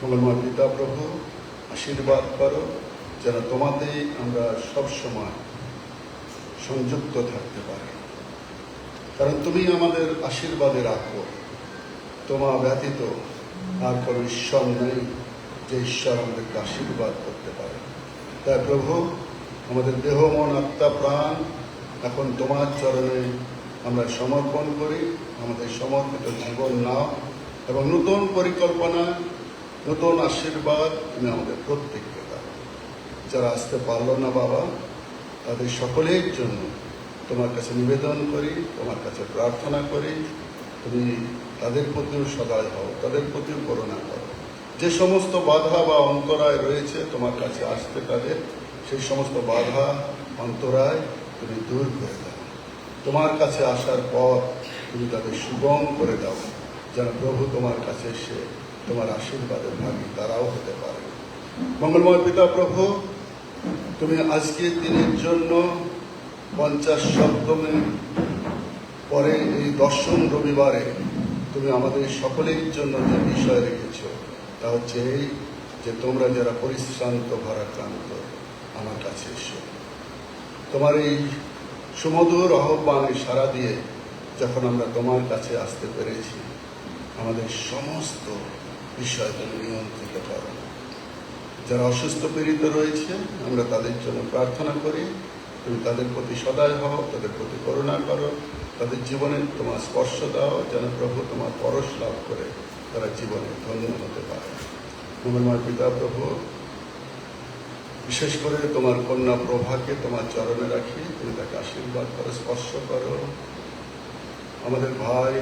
মঙ্গলময় পিতা প্রভু, আশীর্বাদ করো যেন তোমাতেই আমরা সবসময় সংযুক্ত থাকতে পারি, কারণ তুমি আমাদের আশীর্বাদের আগ্রহ। তোমার ব্যতীত আর কোনো ঈশ্বর নেই যে ঈশ্বর আমাদেরকে আশীর্বাদ করতে পারে। তাই প্রভু, আমাদের দেহ, মন, আত্মা, প্রাণ এখন তোমার চরণে আমরা সমর্পণ করি। আমাদের সমর্পিত জীবন নাও এবং নতুন পরিকল্পনা, নতুন আশীর্বাদ তুমি আমাদের প্রত্যেককে দাও। যারা আসতে পারলো না বাবা, তাদের সকলের জন্য তোমার কাছে নিবেদন করি, তোমার কাছে প্রার্থনা করি, তুমি তাদের প্রতিও সদয় হও, তাদের প্রতিও করুণা করো। যে সমস্ত বাধা বা অন্তরায় রয়েছে তোমার কাছে আসতে তাদের, সেই সমস্ত বাধা অন্তরায় তুমি দূর করে দাও। তোমার কাছে আসার পথ তুমি তাদের সুগম করে দাও, যেন প্রভু তোমার কাছে এসে তোমার আশীর্বাদের ভাগী তারাও হতে পারে। মঙ্গলময় পিতা প্রভু, তুমি আজকের দিনের জন্য 50 সপ্তমীর পরে এই 10ম রবিবারে তুমি আমাদের সকলের জন্য যে বিষয় রেখেছ তা হচ্ছে এই যে তোমরা যারা পরিশ্রান্ত ভারাক্রান্ত আমার কাছে এসো। তোমার এই সুমধুর আহ্বানে সাড়া দিয়ে যখন আমরা তোমার কাছে আসতে পেরেছি, আমাদের সমস্ত বিষয় তুমি নিয়ন্ত্রিত করো। যারা অসুস্থ পীড়িত রয়েছে আমরা তাদের জন্য প্রার্থনা করি, তুমি তাদের প্রতি সদয় হও, তাদের প্রতি করুণা করো, তাদের জীবনে তোমার স্পর্শ দাও, যেন প্রভু তোমার পরশ লাভ করে তারা জীবনে ধন্য হতে পারে। মঙ্গলময় পিতা প্রভু, বিশেষ করে তোমার কন্যা প্রভাকে তোমার চরণে রাখি, তুমি তাকে আশীর্বাদ করো, স্পর্শ করো। আমাদের ভাই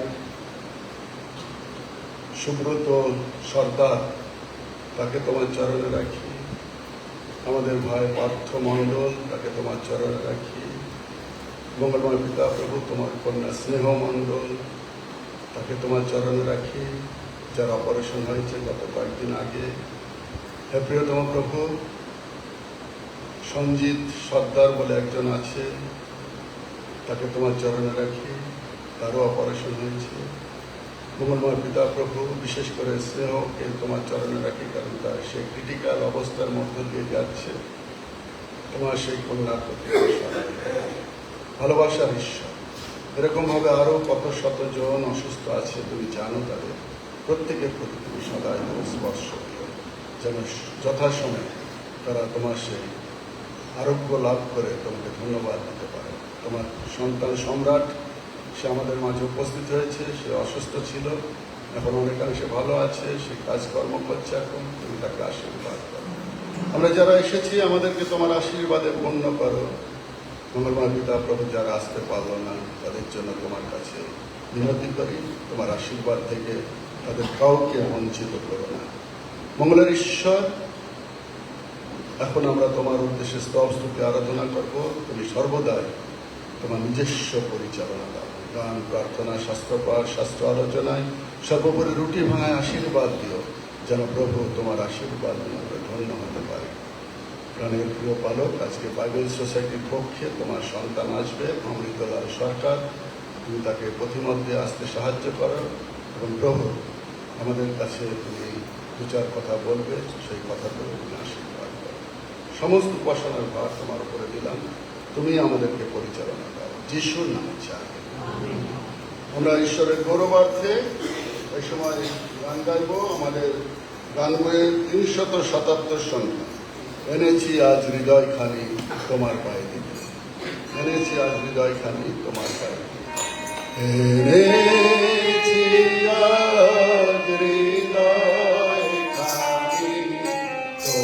সুব্রত সর্দার, তাকে তোমার চরণে রাখি। আমাদের ভাই পার্থ মণ্ডল, তাকে তোমার চরণে রাখি। মঙ্গলময় পিতা প্রভু, তোমার কন্যা স্নেহ মণ্ডল, তাকে তোমার চরণে রাখি, যার অপারেশন হয়েছে গত কয়েকদিন আগে। হে প্রিয়তম প্রভু, সঞ্জিত সর্দার বলে একজন আছে, তাকে তোমার চরণে রাখি, তারও অপারেশন হয়েছে। মঙ্গলময় পিতা প্রভু, বিশেষ করে স্নেহকে তোমার চরণে রাখি, কারণ তার সেই ক্রিটিক্যাল অবস্থার মধ্য দিয়ে যাচ্ছে। তোমার সেই কন্যার প্রতি ভালোবাসার ঈশ্বর। এরকমভাবে আরও কত শতজন অসুস্থ আছে, তুমি জানো, তাদের প্রত্যেকের প্রতি তুমি সদায় স্পর্শ করো, যেন যথাসময়ে তারা তোমার সেই আরোগ্য লাভ করে তোমাকে ধন্যবাদ দিতে পারে। তোমার সন্তান সম্রাট, সে আমাদের মাঝে উপস্থিত হয়েছে, সে অসুস্থ ছিল, এখন অনেকাংশে ভালো আছে, সে কাজকর্ম করছে, এখন তুমি তাকে আশীর্বাদ করো। আমরা যারা এসেছি আমাদেরকে তোমার আশীর্বাদে পূর্ণ করো। মঙ্গলময় পিতা প্রভু, যারা আসতে পারলো না তাদের জন্য তোমার কাছে বিনতি করি, তোমার আশীর্বাদ থেকে তাদের কাউকে বঞ্চিত করো না। মঙ্গলের ঈশ্বর, এখন আমরা তোমার উদ্দেশ্যে স্তব স্তুতি আরাধনা করব। তুমি সর্বদাই তোমার নিজস্ব পরিচালনা দাও। গান, প্রার্থনা, শাস্ত্রপাঠ, শাস্ত্র আলোচনায়, সর্বোপরি রুটি ভাঙায় আশীর্বাদ দিও, যেন প্রভু তোমার আশীর্বাদ নিয়ে আমরা ধন্য হতে পারি। প্রাণের প্রিয় পালক, আজকে বাইবেল সোসাইটির পক্ষে তোমার সন্তান আসবে, অমৃতলাল সরকার, তুমি তাকে পথিমধ্যে আসতে সাহায্য করো এবং প্রভু আমাদের কাছে তুমি 2-4 কথা বলবে, সেই কথাগুলো তুমি আশীর্বাদ করো। সমস্ত উপাসনার ভার তোমার উপরে দিলাম, তুমি আমাদেরকে পরিচালনা দাও, যিশুর নামে চাই। আমরা ঈশ্বরের গৌরবার্থে এই সময় গান গাইব। আমাদের গান বইয়ের 377 সংখ্যা, এনেছি আজ হৃদয় খানি তোমার পায়ে দিতে। এনেছি আজ হৃদয় খানি তোমার পায়ে দিতে। এনেছি আজ হৃদয় খানি তোমার পায়ে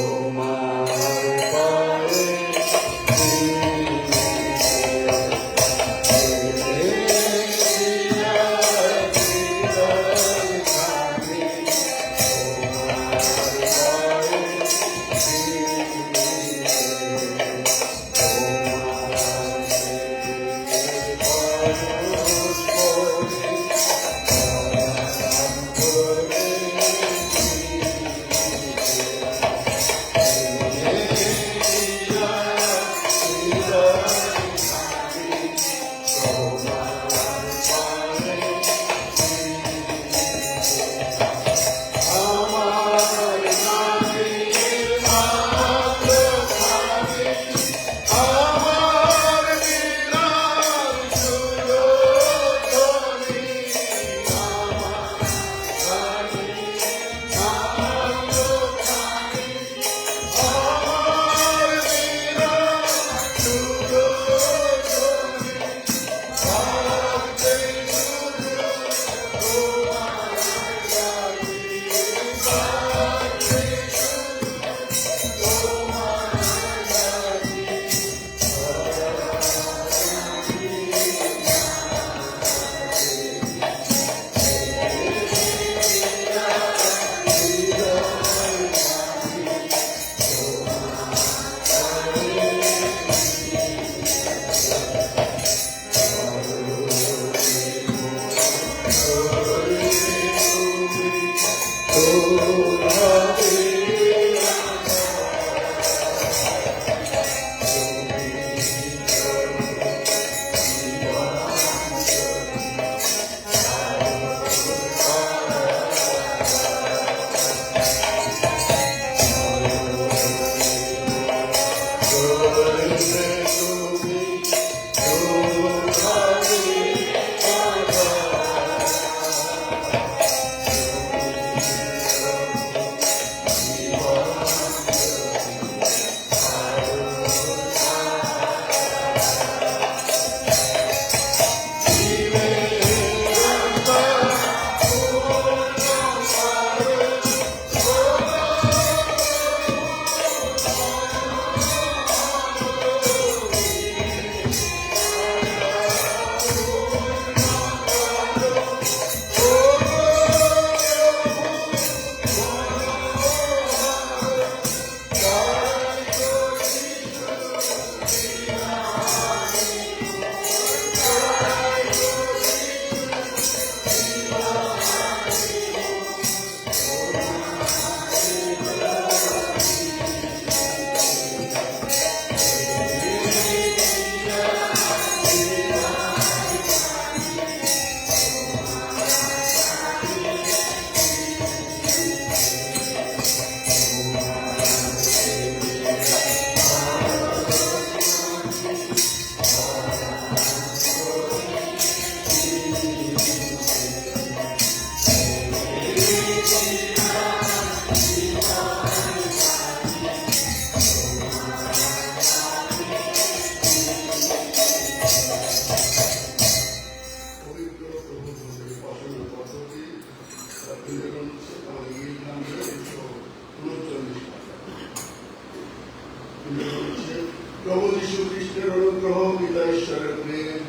প্রভু যীশু খ্রিস্টের অনুগ্রহ, পিতা ঈশ্বরের প্রেম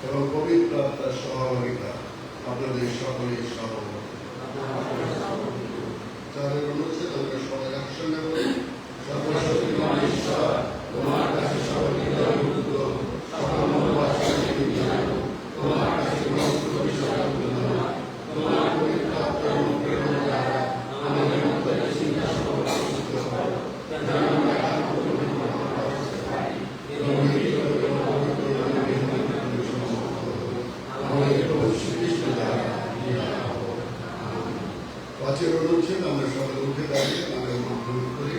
এবং পবিত্র আত্মার সহযোগিতা আপনাদের সকলের সহ। যাদের অনুচ্ছেদ আমরা সবাই একসঙ্গে বলি, সর্বশক্তিমান ঈশ্বর, তোমার কাছে সর্ববিদ্যার মুক্ত, সকল মনোবাসনাকে বিজ্ঞান, তোমার কাছে সমস্ত বিষয় ধন্যবাদ। তোমার পবিত্র আত্মার অনুগ্রহ দ্বারা আমাদের মধ্যে চিন্তা সমর্পিত হয়, যেন আমরা পাঁচের অনুচ্ছেদ আমরা সবাই উঠে দাঁড়িয়ে আমাদের গ্রহণ করি।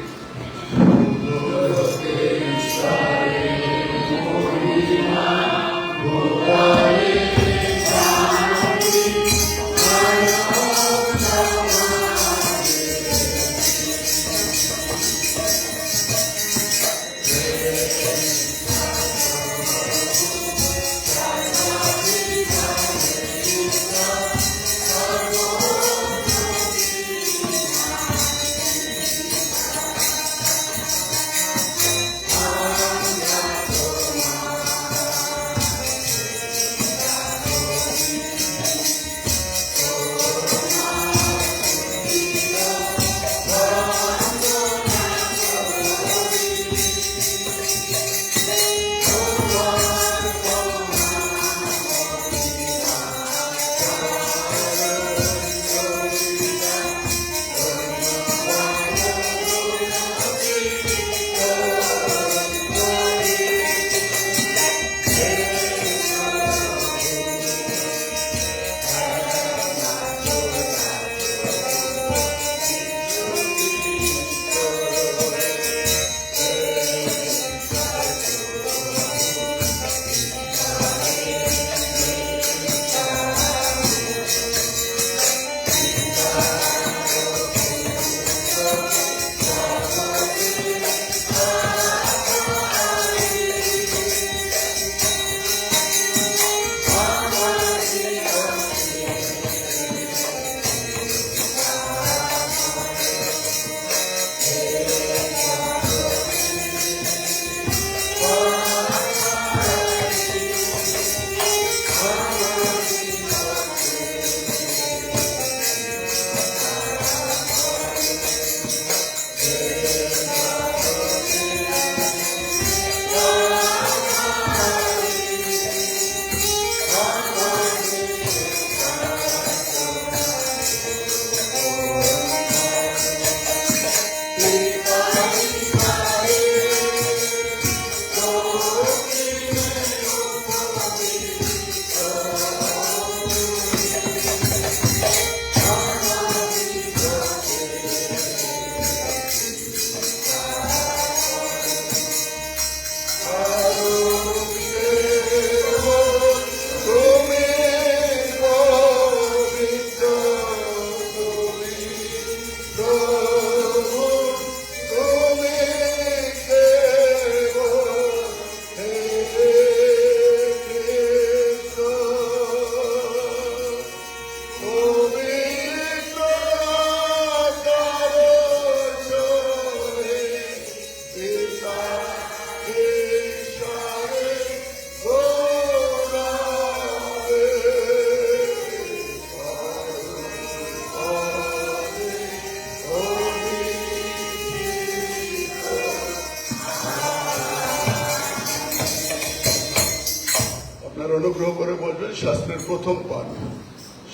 অনুগ্রহ করে বলবেন শাস্ত্রের প্রথম পাঠ।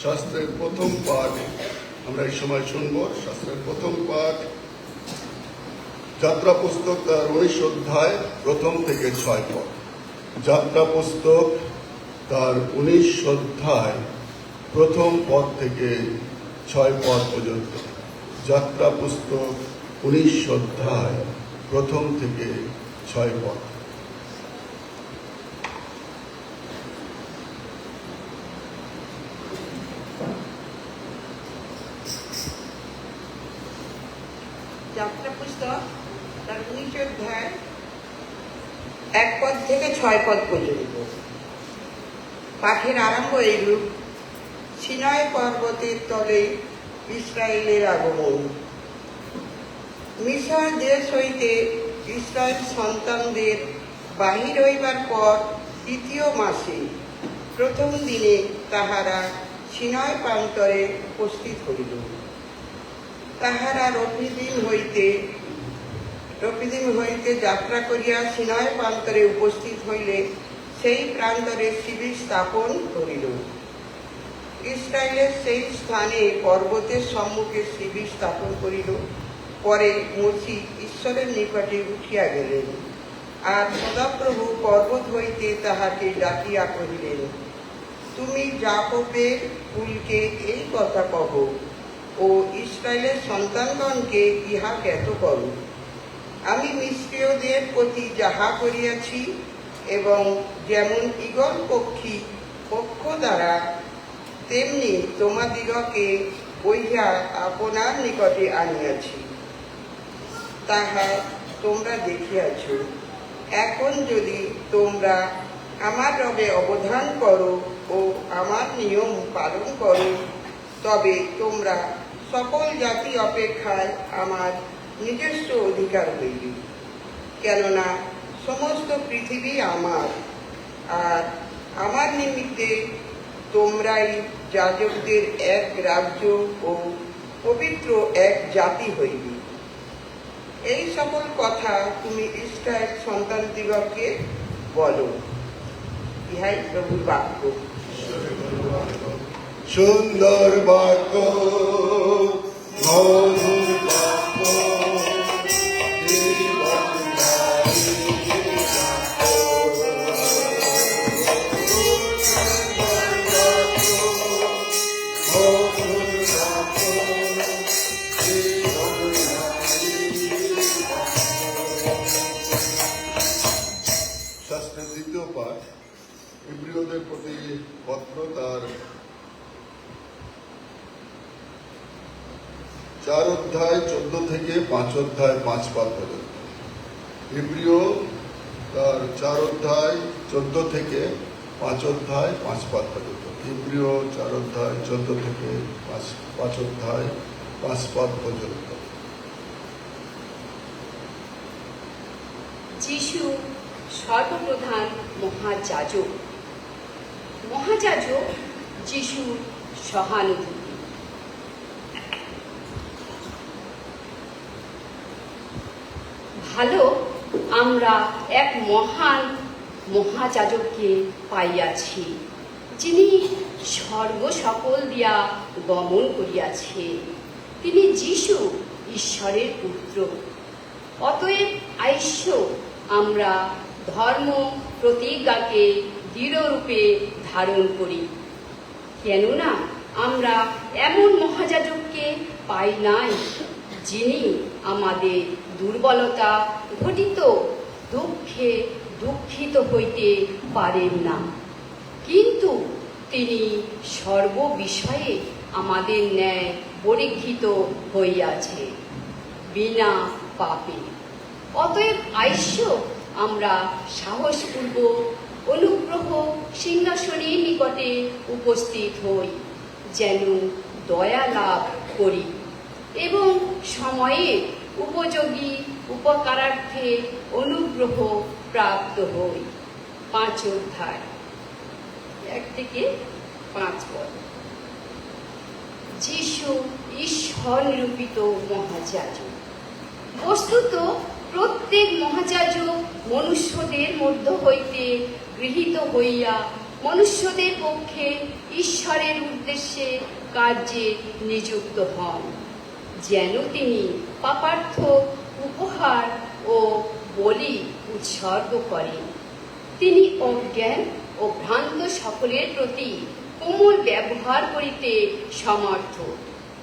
শাস্ত্রের প্রথম পাঠ আমরা এই সময় শুনব। শাস্ত্রের প্রথম পাঠ যাত্রা পুস্তক তার 19 অধ্যায় প্রথম থেকে 6 পদ। যাত্রা পুস্তক তার 19 অধ্যায় প্রথম পদ থেকে 6 পদ পর্যন্ত। যাত্রা পুস্তক 19 অধ্যায় প্রথম থেকে 6 পদ। যাত্রা পুস্তক তার 19 অধ্যায় 1 পদ থেকে 6 পদ পর্যন্ত। পাঠের আরম্ভ এইরূপ। সিনাই পর্বতের তলে ইসরায়েলের আগমন। মিশর দেশ হইতে ইসরায়েল সন্তানদের বাহির হইবার পর 3য় মাসে প্রথম দিনে তাহারা সিনাই প্রান্তরে উপস্থিত হইল। তাহারা রফিদিম হইতে যাত্রা করিয়া সিনাই প্রান্তরে উপস্থিত হইলে সেই প্রান্তরে শিবির স্থাপন করিল। ইসরায়েলের সেই স্থানে পর্বতের সম্মুখে শিবির স্থাপন করিল। পরে মোশে ঈশ্বরের নিকটে উঠিয়া গেলেন, আর সদাপ্রভু পর্বত হইতে তাহাকে ডাকিয়া কহিলেন, তুমি যাকোবের কুলকে এই কথা কহ ও ইসরায়েলের সন্তানগণকে ইহা জ্ঞাত করো। আমি মিস্রীয়দের প্রতি যাহা করিয়াছি, এবং যেমন ঈগল পক্ষী পক্ষ দ্বারা, তেমনি তোমাদিগকে বইয়া আপনার নিকটে আনিয়াছি, তাহা তোমরা দেখিয়াছ। এখন যদি তোমরা আমার রবে অবধান করো ও আমার নিয়ম পালন করো, তবে তোমরা সকল জাতি অপেক্ষায় আমার নিজস্ব অধিকার হইবে। কেননা সমস্ত পৃথিবী আমার, আর আমার নিমিত্তে তোমরাই যাজকদের এক রাজ্য ও পবিত্র এক জাতি হইবে। এই সকল কথা তুমি ইসরায়েল সন্তানদিগকে বলো। ইহাই প্রভুর বাক্য। সুন্দর বাক্য, মধুর বাক্য, শাস্ত্রের দ্বিতীয় পাঠ ইব্রিয়দের প্রতি পত্র তার 4 অধ্যায় 14 থেকে 5 অধ্যায় 5 পদ পর্যন্ত। ইব্রিয় তার 4 অধ্যায় 14 থেকে 5 অধ্যায় 5 পদ পর্যন্ত। ইব্রিয় 4 অধ্যায় 14 থেকে 5 অধ্যায় 5 পদ পর্যন্ত। যিশু সর্বপ্রধান মহাযাজক। মহাযাজক যিশুর সহানুভূতি। ভালো, আমরা এক মহান মহাযাজককে পাইয়াছি, যিনি স্বর্গ সকল দিয়া গমন করিয়াছে। তিনি যিশু, ঈশ্বরের পুত্র। অতএব আইস্য আমরা ধর্ম প্রতিজ্ঞাকে দৃঢ়রূপে ধারণ করি। কেননা আমরা এমন মহাযাজককে পাই নাই, যিনি আমাদের দুর্বলতা ঘটিত দুঃখে দুঃখিত হইতে পারেন না, কিন্তু তিনি সর্ববিষয়ে আমাদের ন্যায় পরীক্ষিত হইয়াছে, বিনা পাপে। অতএব আইস্য আমরা সাহসপূর্বক অনুগ্রহ সিংহাসনের নিকটে উপস্থিত হই, যেন দয়া লাভ করি এবং সময়ের উপযোগী উপকারার্থে অনুগ্রহ প্রাপ্ত হই। 5 অধ্যায় 1 থেকে 5 পদ। যিশু ঈশ্বর নিরূপিত মহাযাজক। বস্তুত প্রত্যেক মহাযাজক মনুষ্যদের মধ্য হইতে গৃহীত হইয়া মনুষ্যদের পক্ষে ঈশ্বরের উদ্দেশ্যে কার্যে নিযুক্ত হন, যেন তিনি পাপার্থ উপহার ও বলি উৎসর্গ করেন। তিনি অজ্ঞান ও ভ্রান্ত সকলের প্রতি কোমল ব্যবহার করিতে সমর্থ,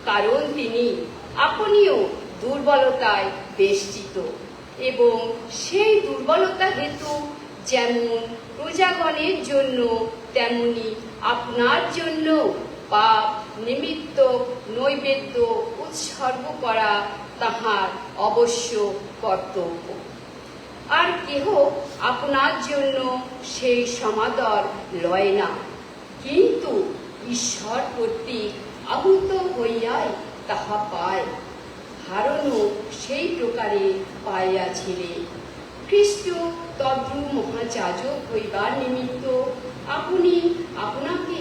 কারণ তিনি আপনিও দুর্বলতায় বেষ্টিত, এবং সেই দুর্বলতা হেতু যেমন প্রজাগণের জন্য তেমনি আপনার জন্য পাপ নিমিত্ত নৈবেদ্য উৎসর্গ করা তাহার অবশ্য কর্তব্য। আর কেহ আপনার জন্য সেই সমাদর লয় না, কিন্তু ঈশ্বর কর্তৃক আহুত হইয়াই তাহা পায়। হারণও সেই প্রকারে পাইয়াছিলেন। খ্রিস্ট তদ্রূপ মহাযাজক হইবার নিমিত্ত আপনি আপনাকে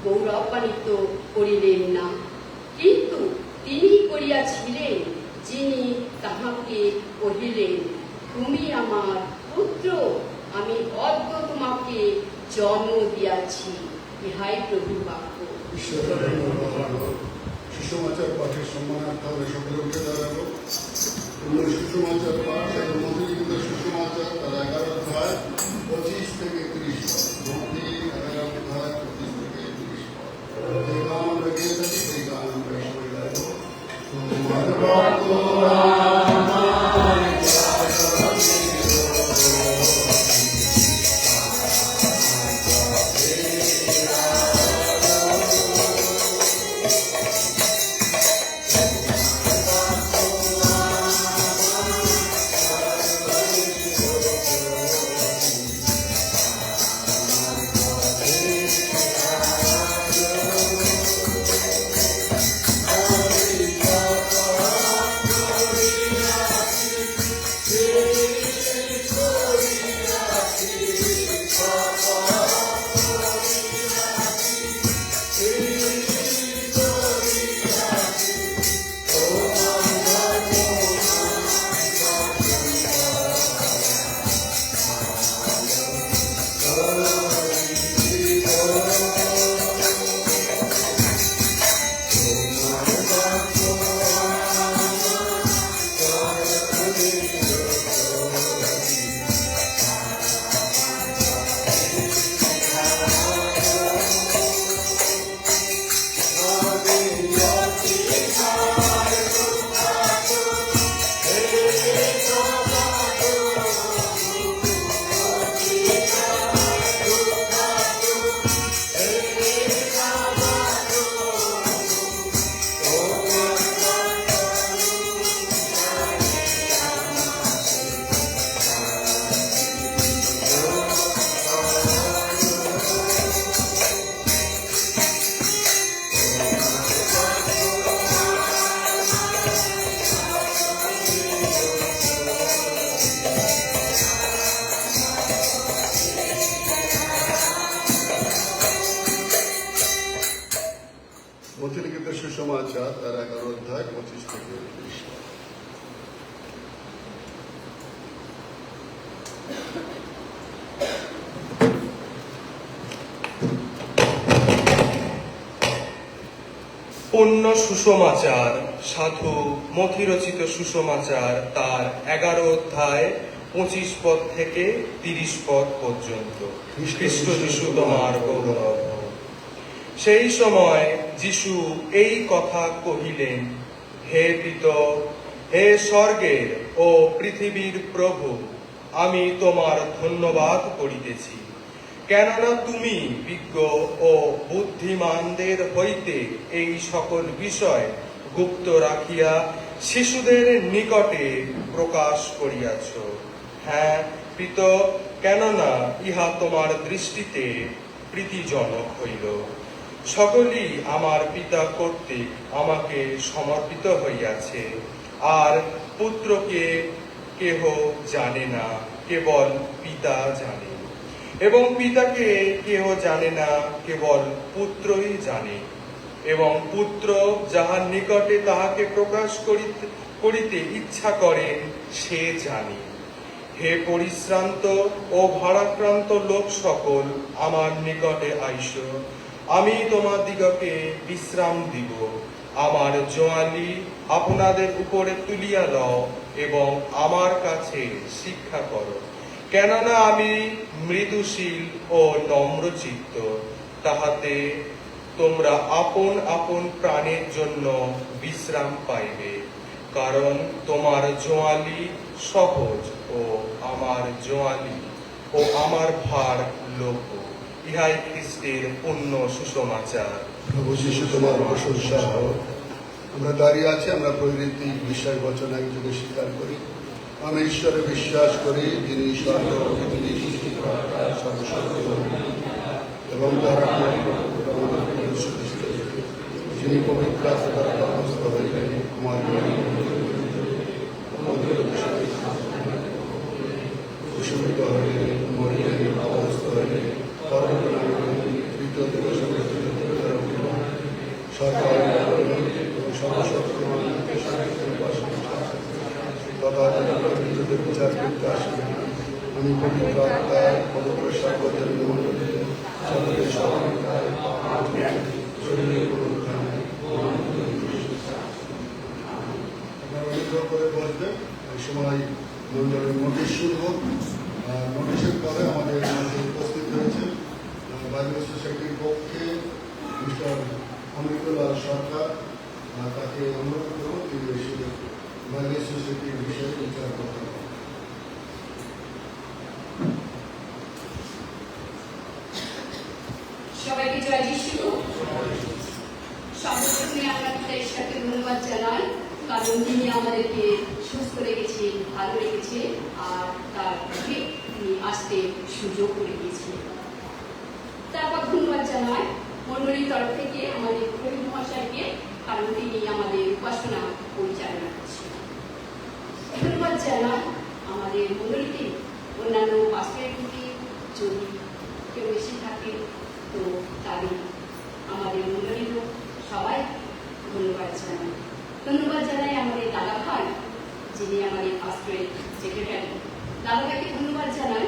গৌরবান্বিত করিলেন না, কিন্তু তিনি করিয়াছিলেন, যিনি তাহাকে কহিলেন, তুমি আমার পুত্র, আমি অদ্য তোমাকে জন্ম দিয়াছি। ইহাই প্রভুর বাক্য। সুসমাচার পাঠের সম্মানার্থে আমরা সকলে উঠে দাঁড়াবো। সুসমাচার পাঠ এবং মধ্যলিখিত সুসমাচার তার 11 অধ্যায় 25 থেকে 30 পদ। মধ্যে 11 অধ্যায় 25 থেকে 30 পদ। যে গান আমরা গেয়ে থাকি সেই গান আমরা সবাই গাইবো। তোমার বাক্য মধ্যলিখিত সুসমাচার তার 11 অধ্যায় 25 থেকে 30 পদ। পূর্ণ সুসমাচার সাধু মথি রচিত সুসমাচার তার 11 অধ্যায় 25 পদ থেকে 30 পদ পর্যন্ত। খ্রিস্ট যিশু তোমার গৌরব। সেই সময় যিশু এই কথা কহিলেন, হে পিতা, হে স্বর্গের ও পৃথিবীর প্রভু, আমি তোমার ধন্যবাদ করিতেছি, কেননা তুমি বিজ্ঞ ও বুদ্ধিমানদের হইতে এই সকল বিষয় গুপ্ত রাখিয়া শিশুদের নিকটে প্রকাশ করিয়াছ। হ্যাঁ পিতা, কেননা ইহা তোমার দৃষ্টিতে প্রীতিজনক হইল। সকলই আমার পিতা কর্তৃক আমাকে সমর্পিত হইয়াছে, আর পুত্রকে কেহ জানে না, কেবল পিতা জানে, এবং পিতাকে কেহ জানে না, কেবল পুত্রই জানে, এবং পুত্র যাহার নিকটে তাহাকে প্রকাশ করিতে ইচ্ছা করেন সে জানে। হে পরিশ্রান্ত ও ভারাক্রান্ত লোক সকল আমার নিকটে আইস, আমি তোমাদিগকে বিশ্রাম দিব। আমার জোয়ালি আপনাদের উপরে তুলিয়া লও এবং আমার কাছে শিক্ষা করো, কেননা আমি মৃদুশীল ও নম্রচিত্ত, তাহাতে তোমরা আপন আপন প্রাণের জন্য বিশ্রাম পাইবে। কারণ তোমার জোয়ালি সহজ ও আমার জোয়ালি ও আমার ভার লোক। ইহাই খ্রিস্টের পূর্ণ সুসমাচার। প্রভু যিশু তোমার প্রশংসা হোক। আমরা দাঁড়িয়ে আছি, আমরা প্রকৃতি বিশ্বাস বচন একযোগে স্বীকার করি। আমি ঈশ্বরে বিশ্বাস করি, যিনি স্বর্গ পৃথিবী সৃষ্টিকর্তা, সর্বশক্ত এবং তারা যিনি পবিত্র আত্মার সমস্ত হইলেন আমার প্রসূত হইলেন, মরিলেন, অবস্থ হইলেন, তৃতীয় দিবস সরকার সর্বশক্তিমান তথা বিচার করতে আসবেন। আমি পবিত্র আত্মার পবিত্র সার্বজনীন মণ্ডলীতে সকলের সহায়তায় শরীরের আপনারা অনুগ্রহ করে বসবেন। এই সময় মণ্ডলের নোটিশ শুরু হোক। নোটিশের পরে আমাদের মাঝে উপস্থিত হয়েছে বাইবেল সোসাইটির পক্ষে মিস্টার অমৃতলাল সরকার। তাকে অনুরোধ করব তিনি এসে বাইবেল সোসাইটির বিষয়ে বিচার করতে পারেন। সবাইকে জয় যিশু। সর্বপ্রথমে আমরা পিতা ঈশ্বরকে ধন্যবাদ জানাই, কারণ তিনি আমাদেরকে সুস্থ রেখেছে, ভালো রেখেছে, আর তার তিনি আসতে সুযোগ করে দিয়েছিলেন। তারপর ধন্যবাদ জানাই মণ্ডলীর তরফ থেকে আমাদের প্রবীণ মহাশয়কে, কারণ তিনি আমাদের উপাসনা পরিচালনা করছেন। ধন্যবাদ জানাই আমাদের মণ্ডলীতে অন্যান্য পাশের প্রতি, যদি কেউ এসে থাকে তো তাদের আমাদের মণ্ডলীরও সবাই ধন্যবাদ জানাই। ধন্যবাদ জানাই আমাদের দাদা ভাই, যিনি আমাদের পাস্টরের সেক্রেটারি। দাদা ভাইকে ধন্যবাদ জানাই।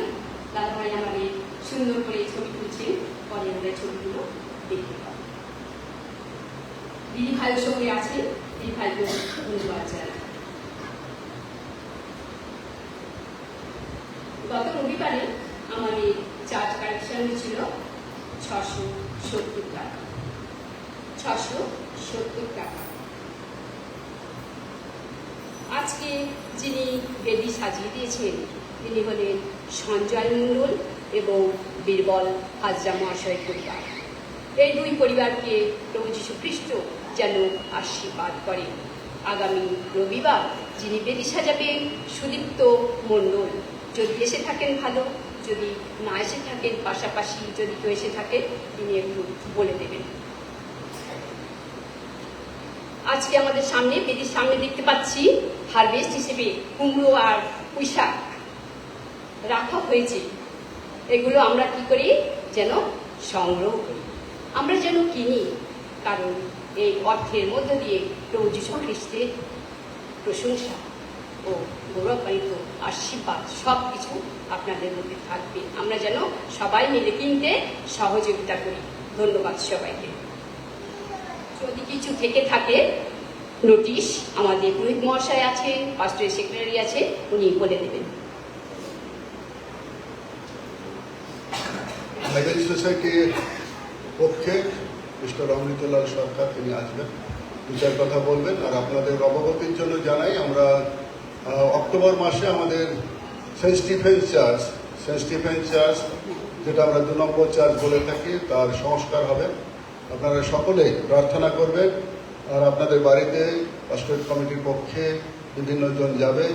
দাদা ভাই আমাদের সুন্দর করে ছবি তুলছেন, পরে আমরা ছবিগুলো দেখতে পাবো। দিদি ভাইয়ের সঙ্গে আছেন, দিদি ভাইকে ধন্যবাদ জানাই। গত রবিবারে আমাদের চার্জ কালেকশন ছিল 670 টাকা। 670 টাকা। আজকে যিনি বেদি সাজিয়ে দিয়েছেন তিনি হলেন সঞ্জয় মণ্ডল এবং বীরবল হাজরা মহাশয় পরিবার। এই দুই পরিবারকে প্রভু যীশু খ্রিস্ট যেন আশীর্বাদ করেন। আগামী রবিবার যিনি বেদি সাজাবেন সুদীপ্ত মণ্ডল। যদি এসে থাকেন ভালো, যদি না এসে থাকেন পাশাপাশি যদি কেউ এসে থাকে তিনি একটু বলে দেবেন। আজকে আমাদের সামনে বেদির সামনে দেখতে পাচ্ছি হারভেস্ট হিসেবে কুমড়ো আর পুঁইশাক রাখা হয়েছে। এগুলো আমরা কি করি, যেন সংগ্রহ করি, আমরা যেন কিনি, কারণ এই অর্থের মধ্য দিয়ে প্রভু যীশু খ্রিস্টের প্রশংসা ও গৌরবান্বিত আশীর্বাদ সব কিছু আপনাদের মধ্যে থাকবে। আমরা যেন সবাই মিলে কিনতে সহযোগিতা করি। ধন্যবাদ সবাইকে। যদি কিছু থেকে থাকে নোটিশ আমাদের পুরোহিত মহাশয় আছেন, পাস্টরের সেক্রেটারি আছে, উনি বলে দেবেন। বাইবেল সোসাইটির পক্ষে মিস্টার অমৃতলাল সরকার তিনি আসবেন, দু চার কথা বলবেন। আর আপনাদের অবগতির জন্য জানাই, আমরা অক্টোবর মাসে আমাদের সেন্ট স্টিফেন চার্চ যেটা আমরা 2 নম্বর চার্চ বলে থাকি, তার সংস্কার হবে। আপনারা সকলে প্রার্থনা করবেন। আর আপনাদের বাড়িতে পাস্টরেট কমিটির পক্ষে বিভিন্ন জন যাবে,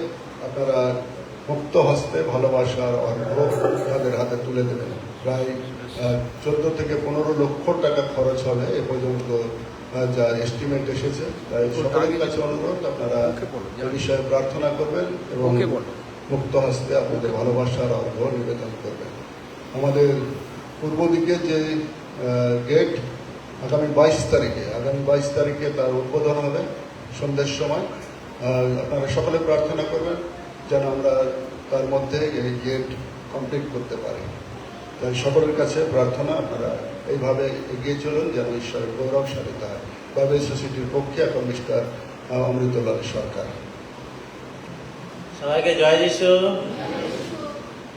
আপনারা মুক্ত হস্তে ভালোবাসার অর্ঘ্য তাদের হাতে তুলে দেবেন। প্রায় 14 থেকে 15 লক্ষ টাকা খরচ হবে এ পর্যন্ত যা এস্টিমেট এসেছে। তাই সকলের কাছে অনুরোধ, আপনারা এ বিষয়ে প্রার্থনা করবেন এবং মুক্ত হস্তে আপনাদের ভালোবাসার অর্ঘ্য নিবেদন করবেন। আমাদের পূর্ব দিকে যে গেট আগামী 22 তারিখে তার উদ্বোধন হবে সন্ধ্যের সময়। আপনারা সকলে প্রার্থনা করবেন যেন আমরা তার মধ্যে এই গেট কমপ্লিট করতে পারে। তাই সকলের কাছে প্রার্থনা, আপনারা এইভাবে এগিয়ে চলুন যেন ঈশ্বরের গৌরব সাধিত হয়। বাইবেল সোসাইটির পক্ষে এখন মিস্টার অমৃতলাল সরকার। সবাইকে জয় যিশু।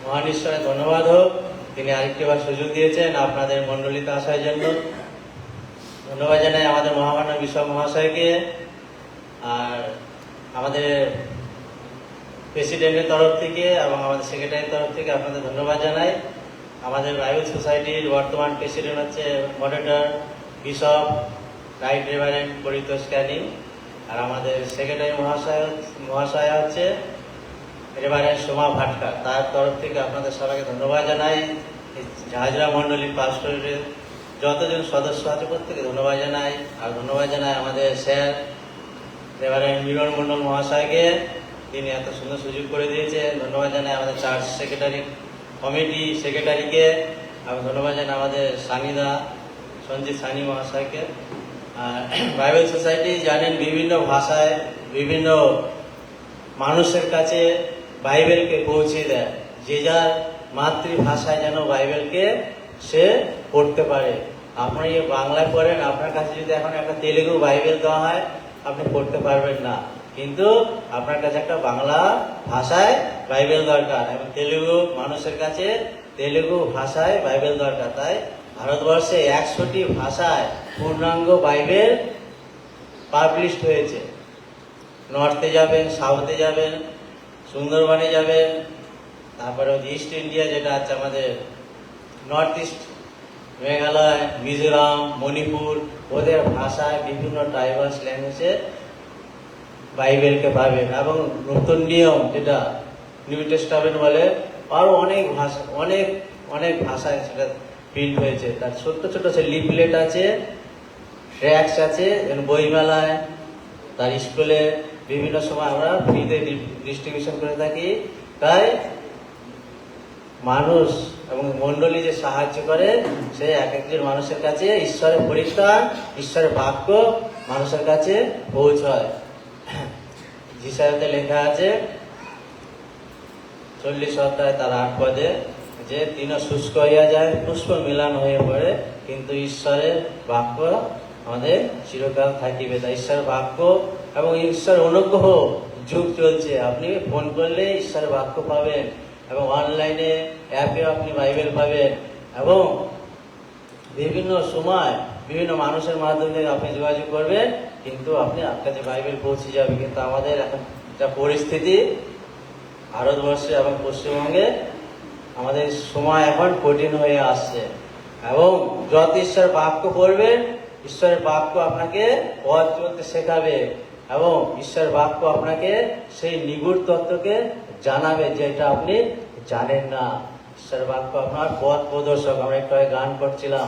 মহান ঈশ্বরের ধন্যবাদ হোক, তিনি আরেকটি বার সুযোগ দিয়েছেন আপনাদের মণ্ডলীতে আসার জন্য। ধন্যবাদ জানাই আমাদের মহামান্য বিশপ মহাশয়কে, আর আমাদের প্রেসিডেন্টের তরফ থেকে এবং আমাদের সেক্রেটারির তরফ থেকে আপনাদের ধন্যবাদ জানাই। আমাদের বাইবেল সোসাইটির বর্তমান প্রেসিডেন্ট হচ্ছে moderator bishop right reverend Paritosh Canning, আর আমাদের সেক্রেটারি মহাশয় হচ্ছে রেভারেন্ড সোমা ভাটকা। তার তরফ থেকে আপনাদের সবাইকে ধন্যবাদ জানাই। হাজরা মণ্ডলীর পাস্টরের যতজন সদস্য আছে প্রত্যেকে ধন্যবাদ জানাই। আর ধন্যবাদ জানাই আমাদের স্যার রেভারেন্ড মিলন মণ্ডল মহাশয়কে, তিনি এত সুন্দর সুযোগ করে দিয়েছেন। ধন্যবাদ জানাই আমাদের চার্চ সেক্রেটারি কমিটি সেক্রেটারিকে, এবং ধন্যবাদ জানাই আমাদের সানিদা সঞ্জিত সানি মহাশয়কে। আর বাইবেল সোসাইটি জানেন বিভিন্ন ভাষায় বিভিন্ন মানুষের কাছে বাইবেলকে পৌঁছে দেয়, যে যার মাতৃভাষায় যেন বাইবেলকে সে পড়তে পারে। আপনি বাংলায় পড়েন, আপনার কাছে যদি এখন একটা তেলেগু বাইবেল দেওয়া হয় আপনি পড়তে পারবেন না, কিন্তু আপনার কাছে একটা বাংলা ভাষায় বাইবেল দরকার, এবং তেলেগু মানুষের কাছে তেলেগু ভাষায় বাইবেল দরকার। তাই ভারতবর্ষে 100টি ভাষায় পূর্ণাঙ্গ বাইবেল পাবলিশড হয়েছে। নর্থে যাবেন, সাউথে যাবেন, সুন্দরবনে যাবেন, তারপরে ইস্ট ইন্ডিয়া যেটা আছে আমাদের নর্থ ইস্ট, মেঘালয়, মিজোরাম, মণিপুর, ওদের ভাষায় বিভিন্ন ট্রাইবালস ল্যাঙ্গুয়েজে বাইবেলকে পাবেন। এবং নতুন নিয়ম যেটা নিউ টেস্টামেন্ট বলে, আরও অনেক ভাষা অনেক ভাষায় সেটা প্রিন্ট হয়েছে। তার ছোট্ট ছোট সে লিফলেট আছে, ট্র্যাক্স আছে, বইমেলায়, তার স্কুলে বিভিন্ন সময় আমরা ফ্রিতে ডিস্ট্রিবিউশন করে থাকি। তাই মানুষ এবং মণ্ডলী যে সাহায্য করে, সে এক একজন মানুষের কাছে ঈশ্বরের পরিত্রাণ, ঈশ্বরের বাক্য মানুষের কাছে পৌঁছায়। যিশায়াতে লেখা আছে 40 অধ্যায় তার 8 পদে, যে তৃণ শুষ্ক হইয়া যায়, পুষ্প মিলান হয়ে পড়ে, কিন্তু ঈশ্বরের বাক্য আমাদের চিরকাল থাকিবে। তাই ঈশ্বরের বাক্য এবং ঈশ্বরের অনুগ্রহ যুগ চলছে। আপনি ফোন করলে ঈশ্বরের বাক্য পাবেন, এবং অনলাইনে অ্যাপে আপনি বাইবেল পাবেন, এবং বিভিন্ন সময় বিভিন্ন মানুষের মাধ্যমে আপনি যোগাযোগ করবেন, কিন্তু আপনার কাছে বাইবেল পৌঁছে যাবে। কিন্তু আমাদের এখন যা পরিস্থিতি ভারতবর্ষে এবং পশ্চিমবঙ্গে, আমাদের সময় এখন কঠিন হয়ে আসছে, এবং যত ঈশ্বরের বাক্য পড়বেন, ঈশ্বরের বাক্য আপনাকে পথ চলতে শেখাবে, এবং ঈশ্বরের বাক্য আপনাকে সেই নিগুড় তত্ত্বকে জানাবে যেটা আপনি জানেন না। ঈশ্বরের বাক্য আপনার পথ প্রদর্শক। আমরা একটু আগে গান করছিলাম,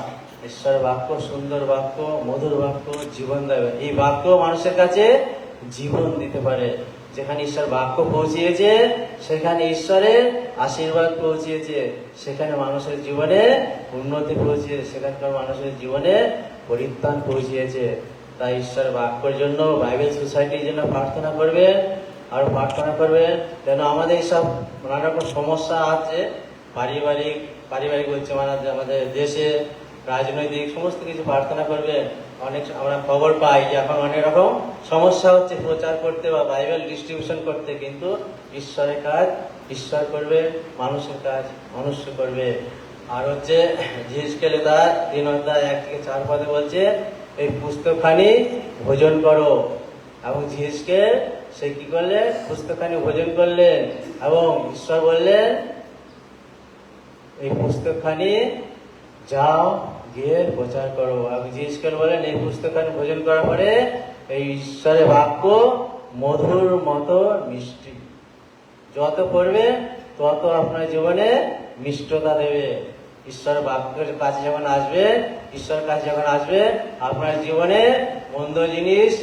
ঈশ্বরের বাক্য সুন্দর বাক্য, মধুর বাক্য, জীবন দেবে। এই বাক্য মানুষের কাছে জীবন দিতে পারে। যেখানে ঈশ্বর বাক্য পৌঁছিয়েছে সেখানে ঈশ্বরের আশীর্বাদ পৌঁছিয়েছে, সেখানে মানুষের জীবনে উন্নতি পৌঁছিয়েছে, সেখানকার মানুষের জীবনে পরিত্রাণ পৌঁছিয়েছে। তাই ঈশ্বরের বাক্যের জন্য বাইবেল সোসাইটির জন্য প্রার্থনা করবেন, আর প্রার্থনা করবেন যেন আমাদের সব নানা রকম সমস্যা আছে, পারিবারিক বলছে আমাদের দেশে, রাজনৈতিক সমস্ত কিছু প্রার্থনা করবেন। অনেক আমরা খবর পাই যে এখন অনেক রকম সমস্যা হচ্ছে প্রচার করতে বা বাইবেল ডিস্ট্রিবিউশন করতে, কিন্তু ঈশ্বরের কাজ ঈশ্বর করবে, মানুষের কাজ মনুষ্য করবে। আর হচ্ছে জিএসকেলে তার 3 অধ্যায় 1 থেকে 4 পদে বলছে, এই পুস্তকখানি ভোজন করো। এবং জিএসকে সে কি করলে? পুস্তকখানি ভোজন করলেন, এবং ঈশ্বর বললেন এই পুস্তকখানি যাও গিয়ে প্রচার করো। এবং জিএসকে বলেন এই পুস্তকখানি ভোজন করার পরে এই ঈশ্বরের বাক্য মধুর মতো মিষ্টি, যত পড়বে তত আপনার জীবনে মিষ্টতা দেবে। ঈশ্বরের বাক্যের কাছে যখন আসবে, ঈশ্বরের কাছে যখন আসবে, আপনার জীবনে মন্দ জিনিস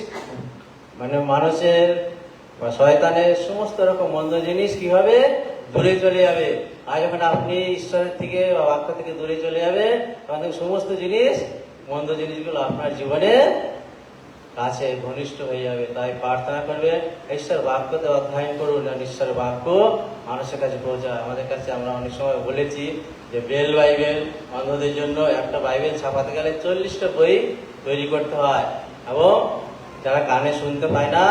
মানে মানুষের বা শয়তানের সমস্ত রকম মন্দ জিনিস কি হবে? দূরে চলে যাবে। আর যখন আপনি ঈশ্বরের থেকে বা বাক্য থেকে দূরে চলে যাবে, তখন সমস্ত জিনিস মন্দ জিনিসগুলো আপনার জীবনে কাছে ঘনিষ্ঠ হয়ে যাবে। তাই প্রার্থনা করবে ঈশ্বর বাক্যতে অধ্যয়ন করুন, আর ঈশ্বর বাক্য মানুষের কাছে পৌঁছায়। আমাদের কাছে আমরা অনেক সময় বলেছি যে ব্রেল বাইবেল অন্ধদের জন্য একটা বাইবেল ছাপাতে গেলে 40টা বই তৈরি করতে হয়, এবং যারা কানে শুনতে পায় না,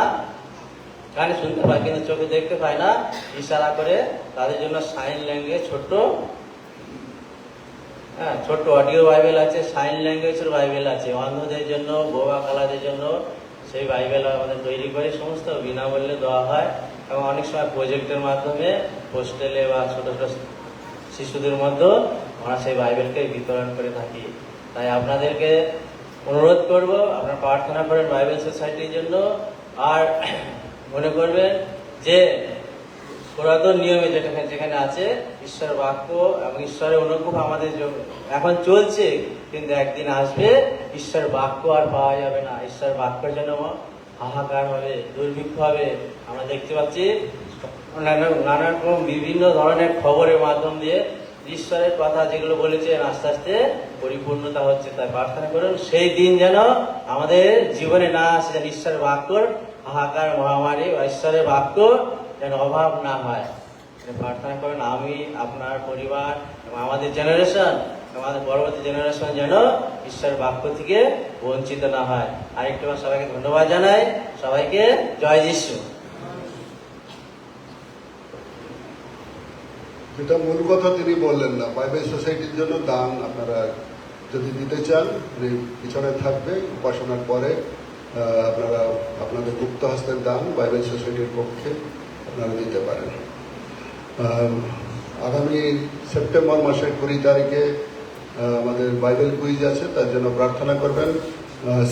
কানে শুনতে পায় কিন্তু চোখে দেখতে পায় না, ইশারা করে তাদের জন্য সাইন ল্যাঙ্গুয়েজ ছোট্ট অডিও বাইবেল আছে, সাইন ল্যাঙ্গুয়েজের বাইবেল আছে। অন্ধদের জন্য, বোবা কালাদের জন্য সেই বাইবেল আমাদের তৈরি করে সমস্ত বিনামূল্যে দেওয়া হয়, এবং অনেক সময় প্রজেক্টের মাধ্যমে হোস্টেলে বা ছোট ছোট শিশুদের মধ্যে আমরা সেই বাইবেলকে বিতরণ করে থাকি। তাই আপনাদেরকে অনুরোধ করব, আপনারা প্রার্থনা করেন বাইবেল সোসাইটির জন্য। আর মনে করবেন যে পুরাতন নিয়মে যেখানে আছে ঈশ্বর বাক্য এবং ঈশ্বরের অনুগ্রহ আমাদের এখন চলছে, কিন্তু একদিন আসবে ঈশ্বর বাক্য আর পাওয়া যাবে না। ঈশ্বর বাক্যের জন্য হাহাকার হবে, দুর্ভিক্ষ হবে। আমরা দেখতে পাচ্ছি নানা রকম বিভিন্ন ধরনের খবরের মাধ্যম দিয়ে ঈশ্বরের কথা যেগুলো বলেছেন আস্তে আস্তে পরিপূর্ণতা হচ্ছে। তাই প্রার্থনা করুন সেই দিন যেন আমাদের জীবনে না আসে, যেন ঈশ্বরের বাক্যর হাহাকার মহামারী বা ঈশ্বরের বাক্য যেন অভাব না হয়। প্রার্থনা করেন আমি, আপনার পরিবার এবং আমাদের জেনারেশন, আমাদের পরবর্তী জেনারেশন যেন ঈশ্বরের বাক্য থেকে বঞ্চিত না হয়। আরেকটু সবাইকে ধন্যবাদ জানাই। সবাইকে জয় যিশু। যেটা মূল কথা তিনি বললেন না, বাইবেল সোসাইটির জন্য দান আপনারা যদি দিতে চান পিছনে থাকবে, উপাসনার পরে আপনারা আপনাদের গুপ্ত হস্তের দান বাইবেল সোসাইটির পক্ষে আপনারা দিতে পারেন। আগামী সেপ্টেম্বর মাসের 20 তারিখে আমাদের বাইবেল কুইজ আছে, তার জন্য প্রার্থনা করবেন।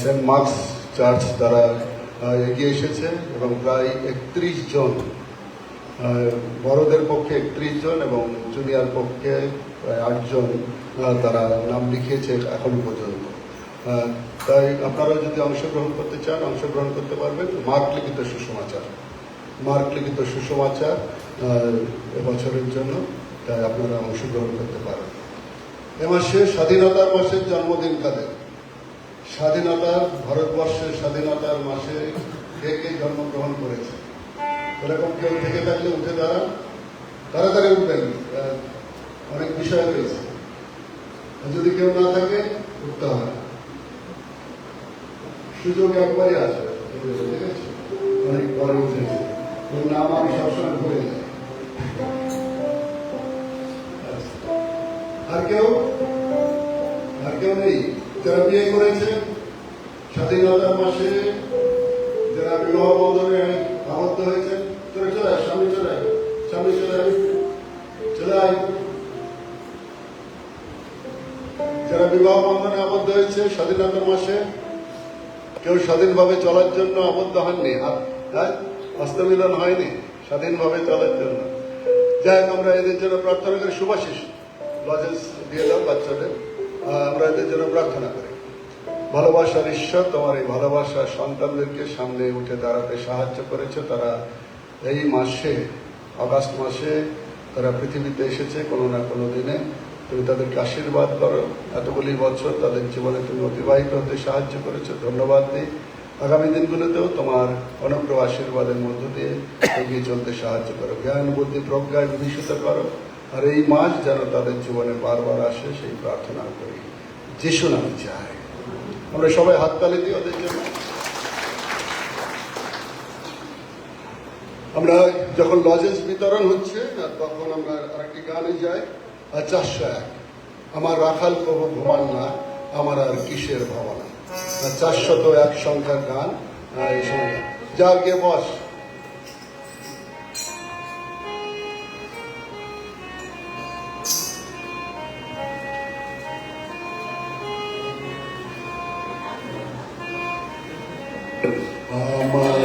সেন্ট মার্কস চার্চ তারা এগিয়ে এসেছে এবং প্রায় 31 জন, বড়দের পক্ষে 31 জন এবং জুনিয়র পক্ষে প্রায় 8 জন তারা নাম লিখিয়েছে এখন পর্যন্ত। তাই আপনারা যদি অংশগ্রহণ করতে চান অংশগ্রহণ করতে পারবেন। মার্ক লিখিত সুসমাচার এবছরের জন্য, তাই আপনারা অংশগ্রহণ করতে পারেন। এ মাসে স্বাধীনতার মাসের জন্মদিন কাদের? ভারতবর্ষের স্বাধীনতার মাসে কে কে জন্মগ্রহণ করেছে? এরকম কেউ থেকে থাকলে উঠে দাঁড়ান, তাড়াতাড়ি উঠবেন, অনেক বিষয় রয়েছে। যদি কেউ না থাকে উঠতে হয়, সুযোগ একবারই আছে, ঠিক আছে? অনেক পরে উঠেছে, ওর নাম আমি সবসময় ভুলে যাই। আর কেউ নেই যারা বিয়ে করেছে স্বাধীনতার মাসে, যারা বিবাহ বন্ধনে আবদ্ধ হয়েছে? চলে আয়, সামনে চলে আয়। যারা বিবাহ বন্ধনে আবদ্ধ হয়েছে স্বাধীনতার মাসে, কেউ স্বাধীনভাবে চলার জন্য আবদ্ধ হননি, হস্তমিলন হয়নি স্বাধীনভাবে চলার জন্য। যাই হোক, আমরা এদের জন্য প্রার্থনা করি। শুভাশিস লজেন্স দিয়ে দাও বাচ্চাদের, আমরা এদের জন্য প্রার্থনা করি। ভালোবাসার ঈশ্বর, তোমার এই ভালোবাসার সন্তানদেরকে সামনে উঠে দাঁড়াতে সাহায্য করেছে। তারা এই মাসে, আগস্ট মাসে তারা পৃথিবীতে এসেছে কোনো না কোনো দিনে। তুমি তাদেরকে আশীর্বাদ করো, এতগুলি বছর তাদের জীবনে তুমি অতিবাহিত হতে সাহায্য করেছো, ধন্যবাদ দিই। আগামী দিনগুলোতেও তোমার অনুগ্রহ আশীর্বাদের মধ্য দিয়ে এগিয়ে চলতে সাহায্য করো, জ্ঞান বুদ্ধি প্রজ্ঞায় বিভূষিত করো। আর এই মাস যেন তাদের জীবনে বারবার আসে সেই প্রার্থনা করি, যিশু নামে চাই। আমরা সবাই হাততালি দিই ওদের জন্য। আমরা যখন লজেন্স বিতরণ হচ্ছে তখন আমরা আরেকটি গানে যাই, 401, আমার রাখাল প্রভু ঘুমান না, আমার আর কিসের ভাবনা। 401 সংখ্যার গান এই সময়। যা গিয়ে বস। আমার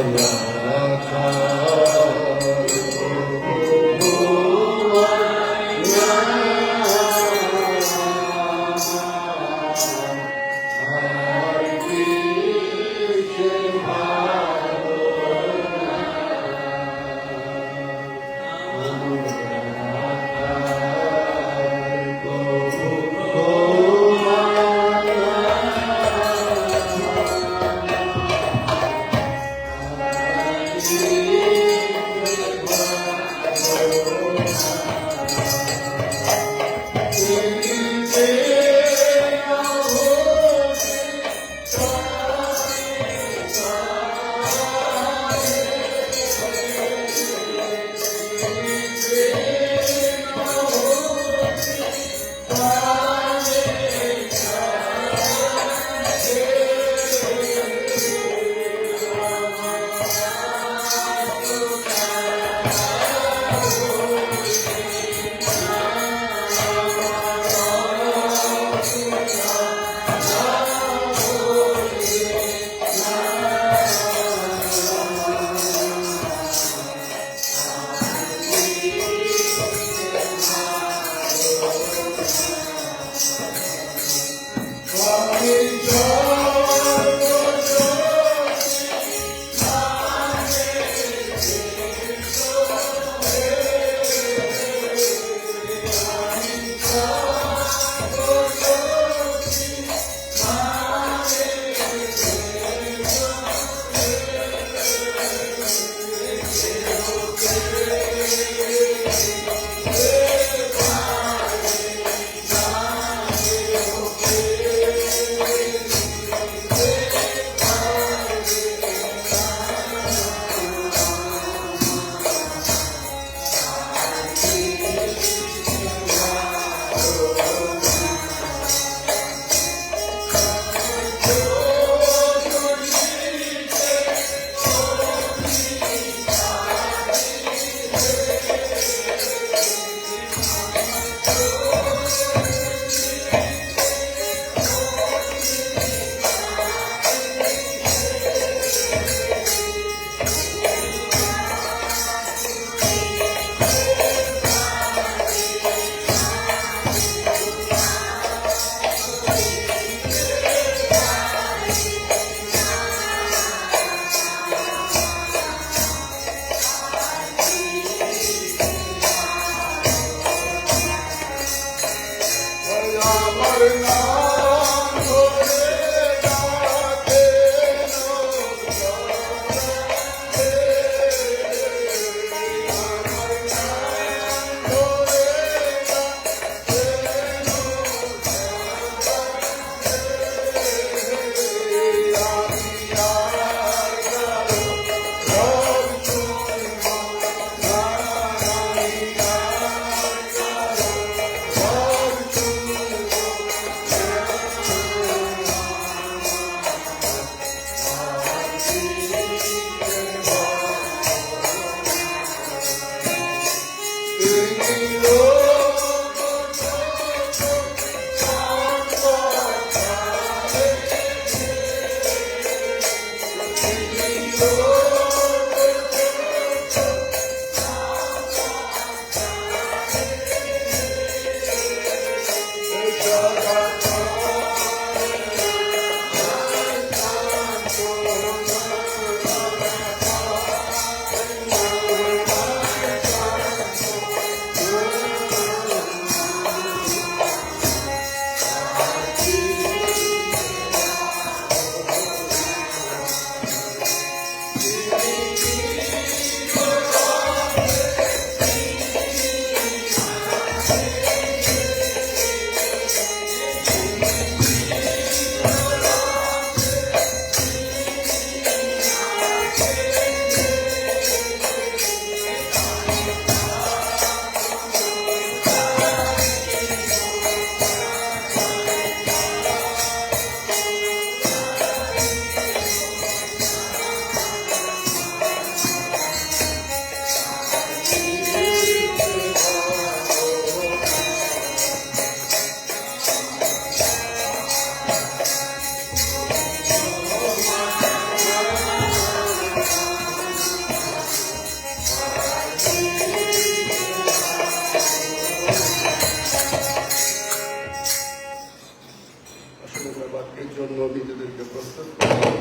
নিজেদেরকে প্রস্তুত করুন।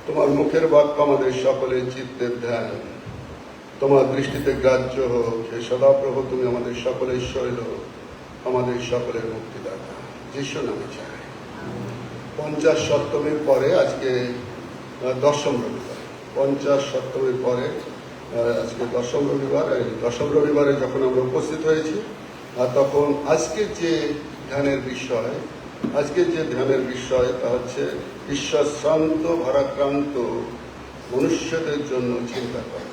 তোমার মুখের বাক্য আমাদের সকলের চিত্তের ধ্যান, তোমার দৃষ্টিতে গ্রাহ্য হোক। হে সদাপ্রভু, তুমি আমাদের সকলের শৈল, আমাদের সকলের মুক্তিদাতা। যিশু নামে চাই। 50 সপ্তমীর পরে আজকে দশম রবিবার। 50 সপ্তমীর পরে আজকে দশম রবিবার। এই দশম রবিবারে যখন আমরা উপস্থিত হয়েছি, তখন আজকের যে ধ্যানের বিষয় তা হচ্ছে ঈশ্বর শ্রান্ত ভারাক্রান্ত মনুষ্যদের জন্য চিন্তা করে।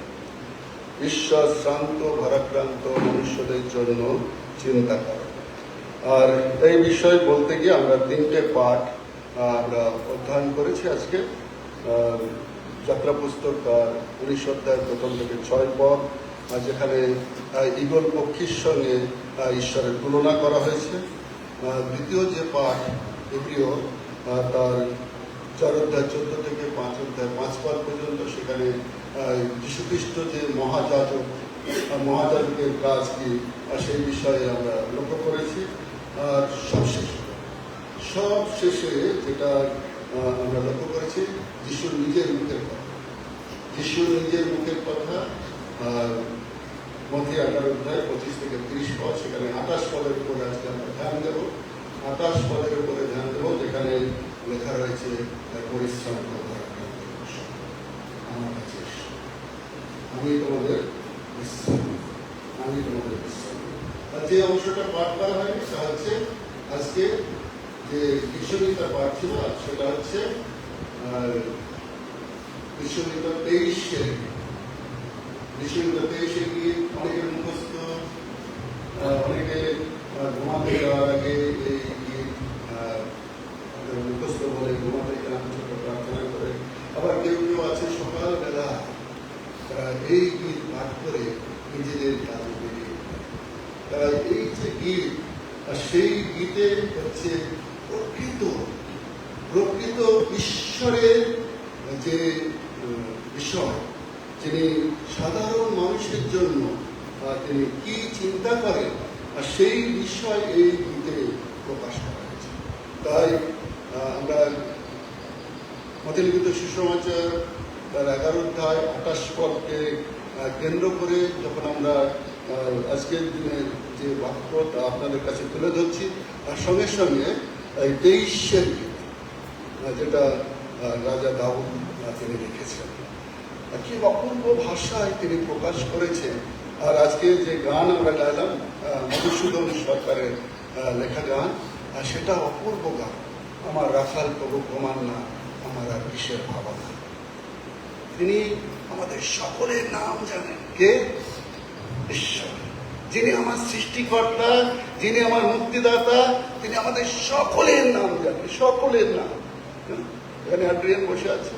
ঈশ্বর শ্রান্ত ভারাক্রান্ত মনুষ্যদের জন্য চিন্তা করে। আর এই বিষয় বলতে গিয়ে আমরা 3টে পাঠ আমরা অধ্যয়ন করেছি আজকে। যাত্রা পুস্তক তার 19 অধ্যায় প্রথম থেকে 6 পদ, যেখানে ঈগল পক্ষীর সঙ্গে ঈশ্বরের তুলনা করা হয়েছে। দ্বিতীয় যে পাঠ এপ্রিয় তার 4 অধ্যায় 14 থেকে 5 অধ্যায় 5 পদ পর্যন্ত, সেখানে যীশুখ্রিস্ট যে মহাযাজকের কাজ কি সেই বিষয়ে আমরা লক্ষ্য করেছি। আর সব শেষে যেটা আমরা লক্ষ্য করেছি, যিশুর নিজের মুখের কথা মথি 18 অধ্যায় 25 থেকে 30 পদ, সেখানে 28 পদের উপরে আজকে আমরা ধ্যান দেব। 28 পদের উপরে ধ্যান দেব, যেখানে লেখা রয়েছে পরিশ্রম আমার কাছে আমি তোমাদের বিশ্রাম। আর যে অংশটা পাঠ করা হয়নি তা হচ্ছে আজকে যে বিশ্ববিদ্যালয় পাঠ ছিল, সেটা হচ্ছে বিশ্ববিদ্যালয় 23 গিয়ে অনেকের মুখস্থ, অনেকে ঘুমাতে যাওয়ার আগে এই মুখস্থ বলে ঘুমাতে যান, ছোট প্রার্থনা করে। আবার কেউ কেউ আছে সকালবেলা এই গীত পাঠ করে নিজেদের কাজে বেরিয়ে। এই যে গীত, সেই গীতে হচ্ছে প্রকৃত ঈশ্বরের যে বিষয়, যিনি সাধারণ মানুষের জন্য তিনি কি চিন্তা করেন, আর সেই বিষয় এই গীতে প্রকাশ করা হয়েছে। তাই আমরা মথিলিখিত সুসমাচার তার 11 অধ্যায় 28 পদকে কেন্দ্র করে যখন আমরা আজকের দিনে যে বাক্য তা আপনাদের কাছে তুলে ধরছি, আর সঙ্গে সঙ্গে 23 গীত, যেটা রাজা দাউদ তিনি লিখেছেন, কি অপূর্ব ভাষায় তিনি প্রকাশ করেছেন। আর আজকে যে গান আমরা গাইলাম, মধুসূদন সরকারের লেখা গান, সেটা অপূর্ব গান। আমার রাখাল প্রভু প্রমাণ না, আমার আর কিসের ভাবনা। তিনি আমাদের সকলের নাম জানেন। কে? ঈশ্বর, যিনি আমার সৃষ্টিকর্তা, যিনি আমার মুক্তিদাতা, তিনি আমাদের সকলের নাম জানেন, সকলের নাম। এখানে অ্যাড্রিয়ান বসে আছে,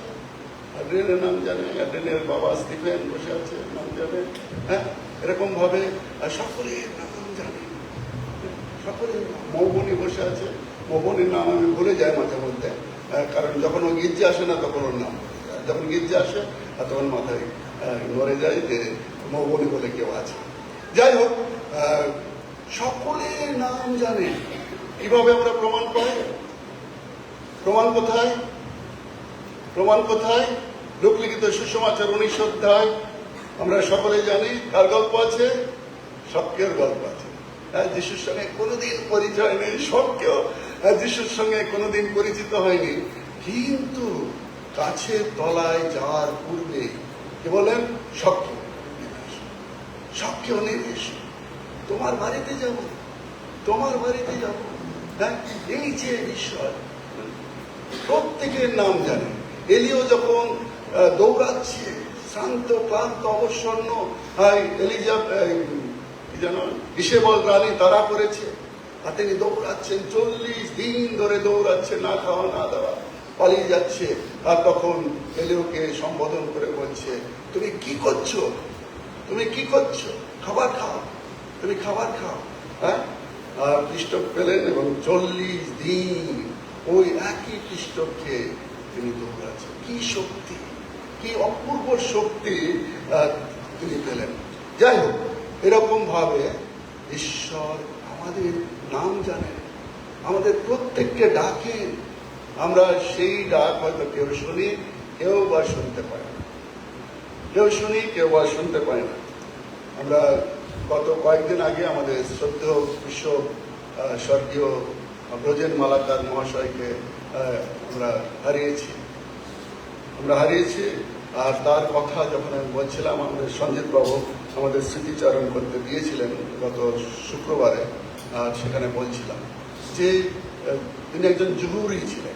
অ্যাড্রিয়ানের নাম জানে, অ্যাড্রিয়ানের বাবা স্টিফেন বসে আছে, নাম জানে। হ্যাঁ, এরকম ভাবে সকলের নাম জানে, সকলের নাম। মৌবনী বসে আছে, মৌবনীর নাম আমি ভুলে যাই মাঝে মধ্যে, কারণ যখন ও গির্জে আসে না তখন ওর নাম ভুলে যায়। যখন গির্জে আসে তখন মাথায় নড়ে যায় যে মৌবনী বলে কেউ আছে। যাই হোক, সকলের নাম জানে। কিভাবে আমরা প্রমাণ পাই? প্রমাণ কোথায়? প্রমাণ কোথায়? লোকলিখিত সুসমাচার 19 অধ্যায় আমরা সকলে জানি। কার গল্প আছে? শক্কের গল্প আছে। যিশুর সঙ্গে কোনোদিন পরিচয় নেই, শক্কেও যিশুর সঙ্গে কোনোদিন পরিচিত হয়নি, কিন্তু গাছের তলায় যাওয়ার পূর্বে কি বলেন? শক্কেও নেমে এসো, তোমার বাড়িতে যাব, তোমার বাড়িতে যাব। হ্যাঁ, এই যে বিষয়, প্রত্যেকের নাম জানে। এলিও যখন দৌড়াচ্ছে, শ্রান্ত ক্লান্ত অবসন্ন, ইসেবল রানী তারা করেছে, আর তিনি দৌড়াচ্ছেন, 40 দিন ধরে দৌড়াচ্ছে, না খাওয়া না দেওয়া, পালিয়ে যাচ্ছে। আর তখন এলিওকে সম্বোধন করে বলছে, তুমি কি করছো? তুমি কি করছো? খাবার খাও, তুমি খাবার খাও। হ্যাঁ, আর খ্রিস্টক পেলেন এবং 40 দিন ওই একই খ্রিস্টকে তিনি দৌড়াচ্ছেন। কি শক্তি, কি অপূর্ব শক্তি তিনি পেলেন। যাই হোক, এরকম ভাবে ঈশ্বর আমাদের নাম জানেন, আমাদের প্রত্যেককে ডাকেন। আমরা সেই ডাক হয়তো কেউ শুনি, কেউ বা শুনতে পাই না, কেউ শুনি, কেউ বা শুনতে পাই না। আমরা গত কয়েকদিন আগে আমাদের শ্রদ্ধেয় বিশ্ব স্বর্গীয় ব্রজেন মালাকার মহাশয়কে আমরা হারিয়েছি। আর তার কথা যখন আমি বলছিলাম, আমাদের সঞ্জিত বাবু আমাদের স্মৃতিচারণ করতে দিয়েছিলেন গত শুক্রবারে, আর সেখানে বলছিলাম যে তিনি একজন জহুরি ছিলেন,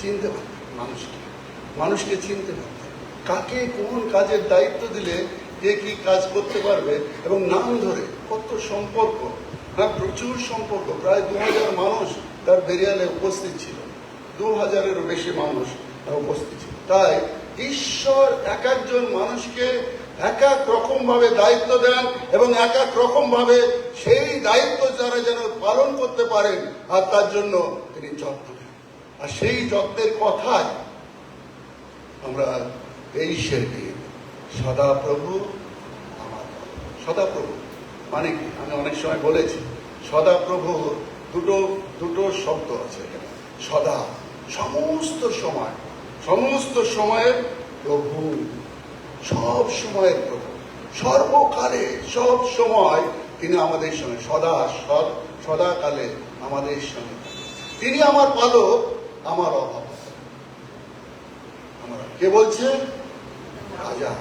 চিনতে পারতেন মানুষকে চিনতে পারতেন, কাকে কোন কাজের দায়িত্ব দিলে কে কি কাজ করতে পারবে, এবং নাম ধরে কত সম্পর্ক। হ্যাঁ, প্রচুর সম্পর্ক। প্রায় 2000 মানুষ তার বেরিয়ালে উপস্থিত ছিল, 2000-এরও বেশি মানুষ উপস্থিত ছিল। তাই ঈশ্বর এক একজন মানুষকে এক এক রকম ভাবে দায়িত্ব দেন এবং এক এক রকম ভাবে সেই দায়িত্ব যারা যেন পালন করতে পারেন, আর তার জন্য তিনি যত্ন নেন। আর সেই যত্নের কথায় আমরা 23-এর দিন সদাপ্রভু আমার প্রভু। সদাপ্রভু মানে কি? আমি অনেক সময় বলেছি, সদাপ্রভু দুটো শব্দ আছে এখানে। সদা সমস্ত সময়ের প্রভু, সব সময়ের প্রভু, সর্বকালে সব সময় তিনি আমাদের সঙ্গে, সদাকালে আমাদের সঙ্গে। তিনি আমার পালক, আমার অভাব। কে বলছে? রাজা।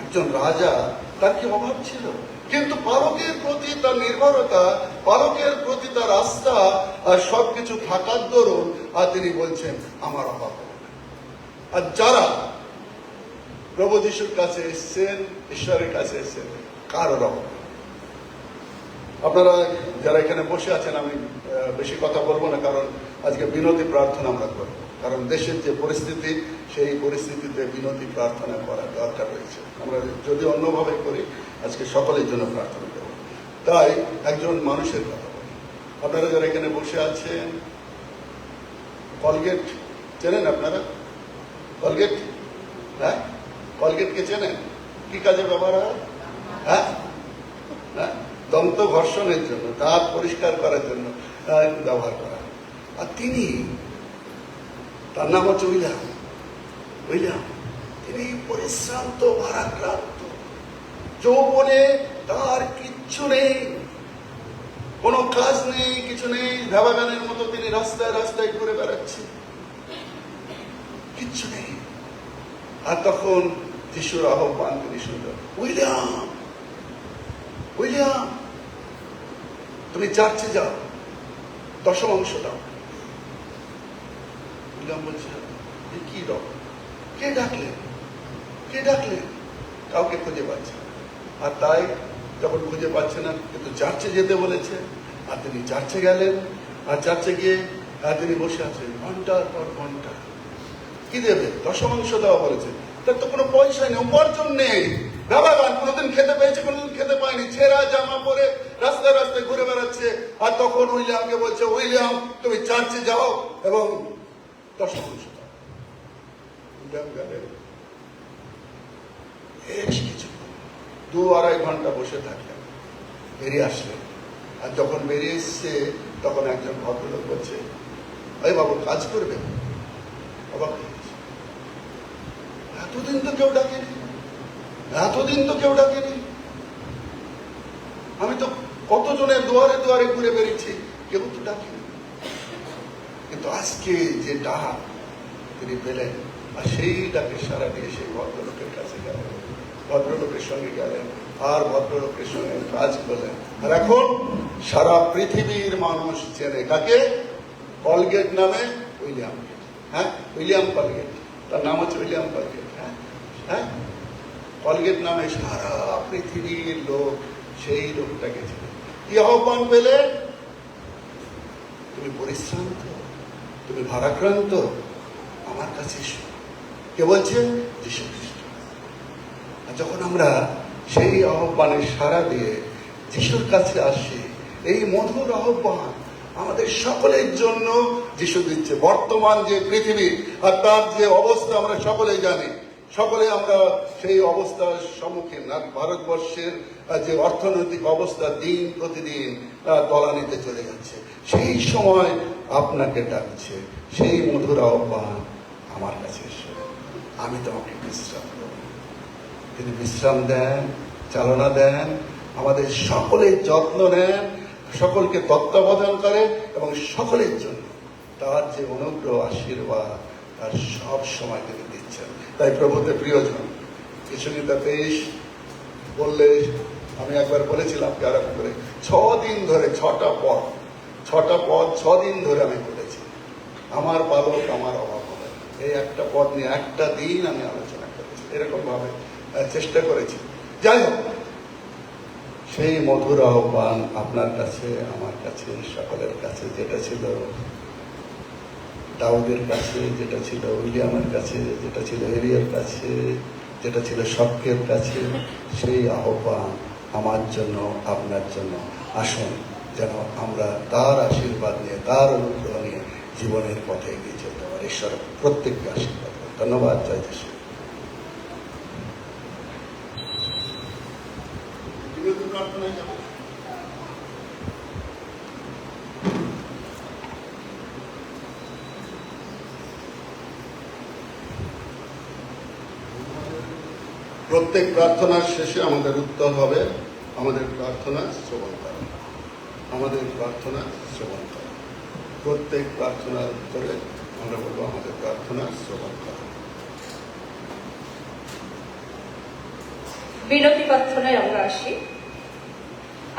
একজন রাজা, তার কি অভাব ছিল? কিন্তু পালকের প্রতি তার নির্ভরতা, পালকের প্রতি তার আস্থা আর সবকিছু থাকার দরুন আর তিনি বলছেন আমার অভাব হবে না। আর যারা প্রভু যিশুর কাছে এসছেন, ঈশ্বরের কাছে এসছেন, কারোর অভাব নেই। আপনারা যারা এখানে বসে আছেন, আমি বেশি কথা বলবো না, কারণ আজকে বিনতি প্রার্থনা আমরা করবো। কারণ দেশের যে পরিস্থিতি, সেই পরিস্থিতিতে বিনতি প্রার্থনা করার দরকার রয়েছে। আমরা যদি অন্যভাবে করি, আজকে সকলের জন্য প্রার্থনা করব। তাই একজন মানুষের কথা বলি। আপনারা যারা এখানে বসে আছেন, কলগেট চেনেন? আপনারা কলগেট? হ্যাঁ, কলগেটকে চেনেন? কি কাজে ব্যবহার হয়? হ্যাঁ, দন্ত ঘর্ষণের জন্য, দাঁত পরিষ্কার করার জন্য ব্যবহার করা হয়। আর তার নাম হচ্ছে উইলিয়াম। তিনি পরিশ্রান্ত, ভারাক্রান্ত, যৌবনে তার কিচ্ছু নেই, কোনো কাজ নেই, কিছু নেই, ভেবাগানের মতো তিনি রাস্তায় রাস্তায় ঘুরে বেড়াচ্ছে, কিচ্ছু নেই। আর তখন যিশুর আহ্বান তিনি শুনলেন, উইলিয়াম, তুমি চার্চে যাও, দশমাংশ দাও। উইলিয়াম বলছে, কি দাও? কে ডাকলেন? কাউকে খুঁজে পাচ্ছে না। আর তাই যখন খুঁজে পাচ্ছে না, কিন্তু চার্চে যেতে বলেছে, আর তিনি চার্চে গেলেন। আর চার্চে গিয়ে তিনি বসে আছেন ঘন্টার পর ঘন্টা। কি দেবে? দশমাংশ দেওয়া বলেছে। তার তো কোনো পয়সা নেই, উপার্জন নেই। ভেবাগান, কোনোদিন খেতে পেয়েছে, কোনোদিন খেতে পায়নি, ছেঁড়া জামা পরে রাস্তায় রাস্তায় ঘুরে বেড়াচ্ছে। আর তখন উইলিয়ামকে বলছে, উইলিয়াম, তুমি চার্চে যাও এবং দশমাংশ দাও। উইলিয়াম গেলেন, বেশ কিছু 2-2.5 ঘন্টা বসে থাকলেন, বেরিয়ে আসলেন। আর যখন বেরিয়ে এসছে, তখন একজন ভদ্রলোক বলছে, এই বাবু, কাজ করবে? অবাক হয়ে গেছে। এতদিন তো কেউ ডাকেনি। আমি তো কতজনের দুয়ারে দুয়ারে ঘুরে বেরিয়েছি, কেউ তো ডাকেনি। কিন্তু আজকে যে ডাক তিনি পেলেন, আর সেই ডাকে সারা দিয়ে সেই ভদ্রলোকের কাছে গেলেন, ভদ্রলোকের সঙ্গে গেলেন, আর ভদ্রলোকের সঙ্গে কাজ করলেন। আর এখন সারা পৃথিবীর মানুষ চেনে কাকে? কলগেট নামে উইলিয়ামকে। হ্যাঁ, উইলিয়াম কলগেট, তার নাম হচ্ছে উইলিয়াম কলগেট। হ্যাঁ, কলগেট নামে সারা পৃথিবীর লোক সেই লোকটাকে চেনে। কি আহ্বান পেলে? তুমি পরিশ্রান্ত, তুমি ভারাক্রান্ত, আমার কাছে এসো। কে বলছে? যীশু খ্রিস্ট। আর যখন আমরা সেই আহ্বানে সাড়া দিয়ে যিশুর কাছে আসি, এই মধুর আহ্বান আমাদের সকলের জন্য যিশু দিচ্ছে। বর্তমান যে পৃথিবী আর তার যে অবস্থা আমরা সকলেই জানি, সকলে আমরা সেই অবস্থার সম্মুখীন। আর ভারতবর্ষের যে অর্থনৈতিক অবস্থা দিন প্রতিদিন তলানিতে চলে যাচ্ছে, সেই সময় আপনাকে ডাকছে সেই মধুর আহ্বান, আমার কাছে এসো, আমি তোমাকে বিশ্রাম দেব। তিনি বিশ্রাম দেন, চালনা দেন, আমাদের সকলের যত্ন নেন, সকলকে তত্ত্বাবধান করেন এবং সকলের জন্য তার যে অনুগ্রহ, আশীর্বাদ তার সব সময় তিনি দিচ্ছেন। তাই প্রভুতে প্রিয়জন, কৃষ্ণগীতা 23 বললে, আমি একবার বলেছিলাম আরম্ভ করে 6 দিন ধরে 6টা পদ 6 দিন ধরে আমি বলেছি, আমার পালক, আমার অভাব হবে। এই একটা পদ নিয়ে একটা দিন আমি আলোচনা করেছি, এরকম ভাবে চেষ্টা করেছি। যাই হোক, সেই মধুর আহ্বান আপনার কাছে, আমার কাছে, সকলের কাছে যেটা ছিল, দাউদের কাছে, যেটা ছিল উইলিয়ামের কাছে, যেটা ছিল এলিয়ার কাছে, যেটা ছিল শক্কের কাছে, সেই আহ্বান আমার জন্য, আপনার জন্য। আসুন যেন আমরা তার আশীর্বাদ নিয়ে, তার অনুগ্রহ নিয়ে জীবনের পথে এগিয়ে চলতে পারি। ঈশ্বর প্রত্যেককে আশীর্বাদ করুন। ধন্যবাদ। জয় যিশু। প্রত্যেক প্রার্থনার শেষে আমাদের উত্তর হবে আমাদের প্রার্থনা শ্রবণ করা। আমাদের প্রার্থনা শ্রবণ করা। প্রত্যেক প্রার্থনার উত্তরে আমরা বলবো আমাদের প্রার্থনা শ্রবণ করা। বিনতি প্রার্থনায় আমরা আসি।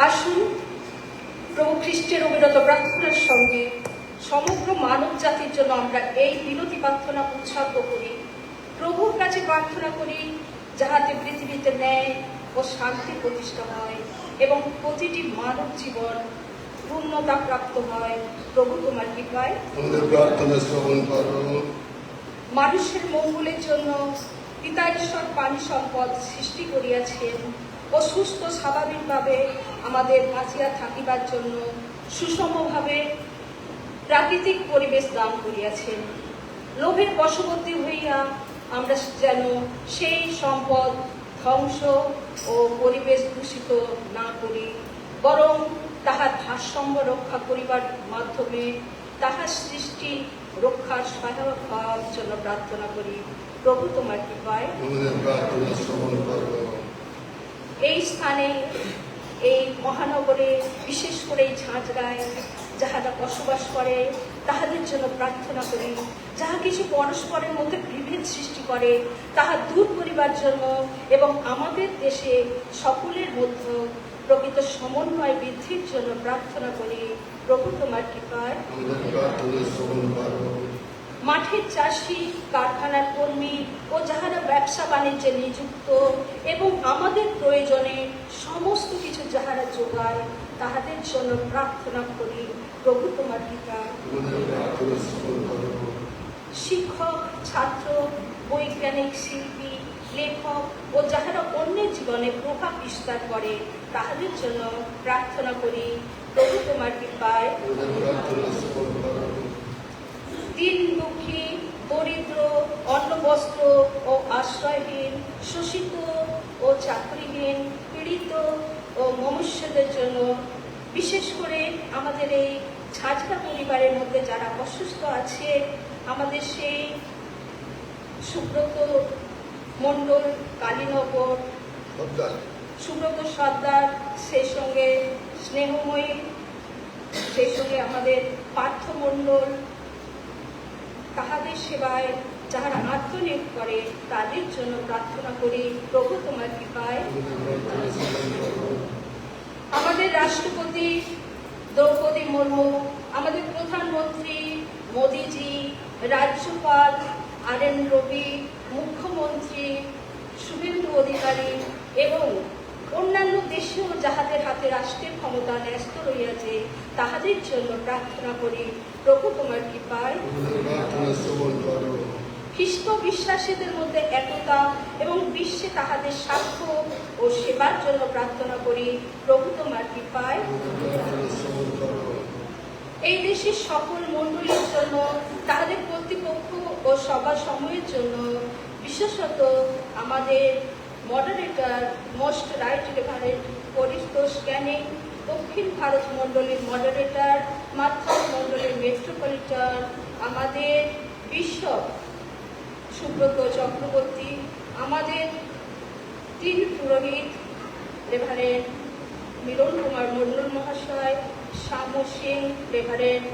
আসুন প্রভু খ্রিস্টের অবিরত প্রার্থনার সঙ্গে সমগ্র মানব জাতির জন্য আমরা এই বিনতি প্রার্থনা উৎসর্গ করি। প্রভুর কাছে প্রার্থনা করি যাহাতে পৃথিবীতে ন্যায় ও শান্তি প্রতিষ্ঠা হয় এবং প্রতিটি মানব জীবন পূর্ণতা প্রাপ্ত হয়। প্রভু তোমার কৃপায় আমাদের প্রার্থনা শ্রবণ করো। মানুষের মঙ্গলের জন্য পিতা ঈশ্বর প্রাণী সম্পদ সৃষ্টি করিয়াছেন ও সুস্থ স্বাভাবিকভাবে আমাদের বাঁচিয়া থাকিবার জন্য সুষমভাবে প্রাকৃতিক পরিবেশ দান করিয়াছেন। লোভের বশবর্তী হইয়া আমরা যেন সেই সম্পদ ধ্বংস ও পরিবেশ দূষিত না করি, বরং তাহার ভারসাম্য রক্ষা করিবার মাধ্যমে তাহার সৃষ্টি রক্ষার সহায়ক হওয়ার জন্য প্রার্থনা করি। প্রভু তোমার কৃপায় আমাদের প্রার্থনা শ্রবণ করো। এই স্থানে, এই মহানগরে, বিশেষ করে এই ঝাঁঝরায় যাহারা বসবাস করে তাহাদের জন্য প্রার্থনা করি। যাহা কিছু পরস্পরের মধ্যে বিভেদ সৃষ্টি করে তাহা দূর করিবার জন্য এবং আমাদের দেশে সকলের মধ্যে প্রকৃত সমন্বয় বৃদ্ধির জন্য প্রার্থনা করি। প্রভু তোমার কৃপায় আমাদের প্রার্থনা শ্রবণ করো। মাঠের চাষি, কারখানার কর্মী ও যাহারা ব্যবসা বাণিজ্যে নিযুক্ত এবং আমাদের প্রয়োজনে সমস্ত কিছু যাহারা যোগায় তাহাদের জন্য প্রার্থনা করি। প্রভু তোমার কৃপায় আমাদের প্রার্থনা শ্রবণ করো। শিক্ষক, ছাত্র, বৈজ্ঞানিক, শিল্পী, লেখক ও যাহারা অন্যের জীবনে প্রভাব বিস্তার করে তাহাদের জন্য প্রার্থনা করি। প্রভু তোমার কৃপায় আমাদের প্রার্থনা শ্রবণ করো। দিন দুঃখী, দরিদ্র, অন্নবস্ত্র ও আশ্রয়হীন, শোষিত ও চাকরিহীন, পীড়িত ও মনুষ্যদের জন্য, বিশেষ করে আমাদের এই ঝাঁঝরা পরিবারের মধ্যে যারা অসুস্থ আছে, আমাদের সেই সুব্রত মণ্ডল, কালীনগর, সুব্রত সর্দার, সেই সঙ্গে স্নেহময়ী, সেই সঙ্গে আমাদের পার্থ মণ্ডল, তাহাদের সেবায় যাহারা আত্মনিয়োগ করে তাদের জন্য প্রার্থনা করি। প্রভু তোমার কৃপায় আমাদের রাষ্ট্রপতি দ্রৌপদী মুর্মু, আমাদের প্রধানমন্ত্রী মোদিজি, রাজ্যপাল RN রবি, মুখ্যমন্ত্রী শুভেন্দু অধিকারী এবং অন্যান্য দেশেও যাহাদের হাতে রাষ্ট্রের ক্ষমতা ন্যস্ত রইয়াছে তাহাদের জন্য প্রার্থনা করি। প্রভু তোমার কৃপায় খ্রিস্ট বিশ্বাসীদের মধ্যে একতা এবং বিশ্বে তাহাদের সাক্ষ্য ও সেবার জন্য প্রার্থনা করি। প্রভু তোমার কৃপায় এই দেশের সকল মণ্ডলীর জন্য, তাহাদের কর্তৃপক্ষ ও সভা সময়ের জন্য, বিশেষত আমাদের moderator, most right reverend Paritosh Canning, দক্ষিণ ভারত মণ্ডলীর মডারেটর, মাথার মণ্ডলীর মেট্রোপলিটন, আমাদের বিশপ সুব্রত চক্রবর্তী, আমাদের তিন পুরোহিত রেভারেন্ড মিলন কুমার মণ্ডল মহাশয়, শ্যাম সিং রেভারেন্ড,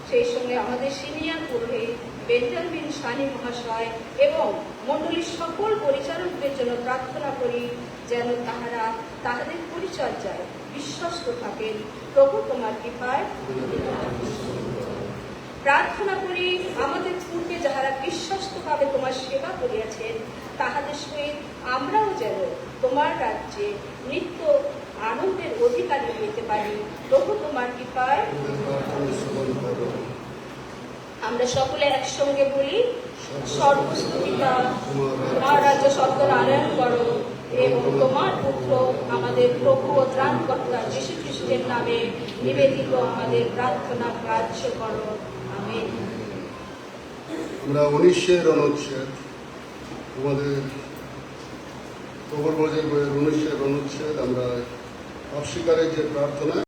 সেই সঙ্গে আমাদের সিনিয়র পুরোহিত বেঞ্জামিন সানি মহাশয় এবং মণ্ডলীর সকল পরিচারকদের জন্য প্রার্থনা করি যেন তাহারা তাহাদের পরিচর্যায় বিশ্বস্ত থাকেন। প্রভু তোমার কৃপায় প্রার্থনা করি আমাদের পূর্বে যাহারা বিশ্বস্তভাবে তোমার সেবা করিয়াছেন তাহাদের সহিত আমরাও যেন তোমার রাজ্যে নিত্য আনন্দের অধিকারী হইতে পারি। প্রভু তোমার কৃপায় আমরা সকলে একসঙ্গে বলি, সর্বস্তু পিতা, তোমার রাজ্য সত্তর আনয়ন করো এবং তোমার পুত্র আমাদের প্রভু ও ত্রাণকর্তা যীশু খ্রিস্টের নামে নিবেদিত আমাদের প্রার্থনা গ্রাহ্য করো। আমেন। আমরা 19-এর অনুচ্ছেদ, আমাদের প্রবর বইয়ের 19-এর অনুচ্ছেদ, আমরা অস্বীকারের যে প্রার্থনা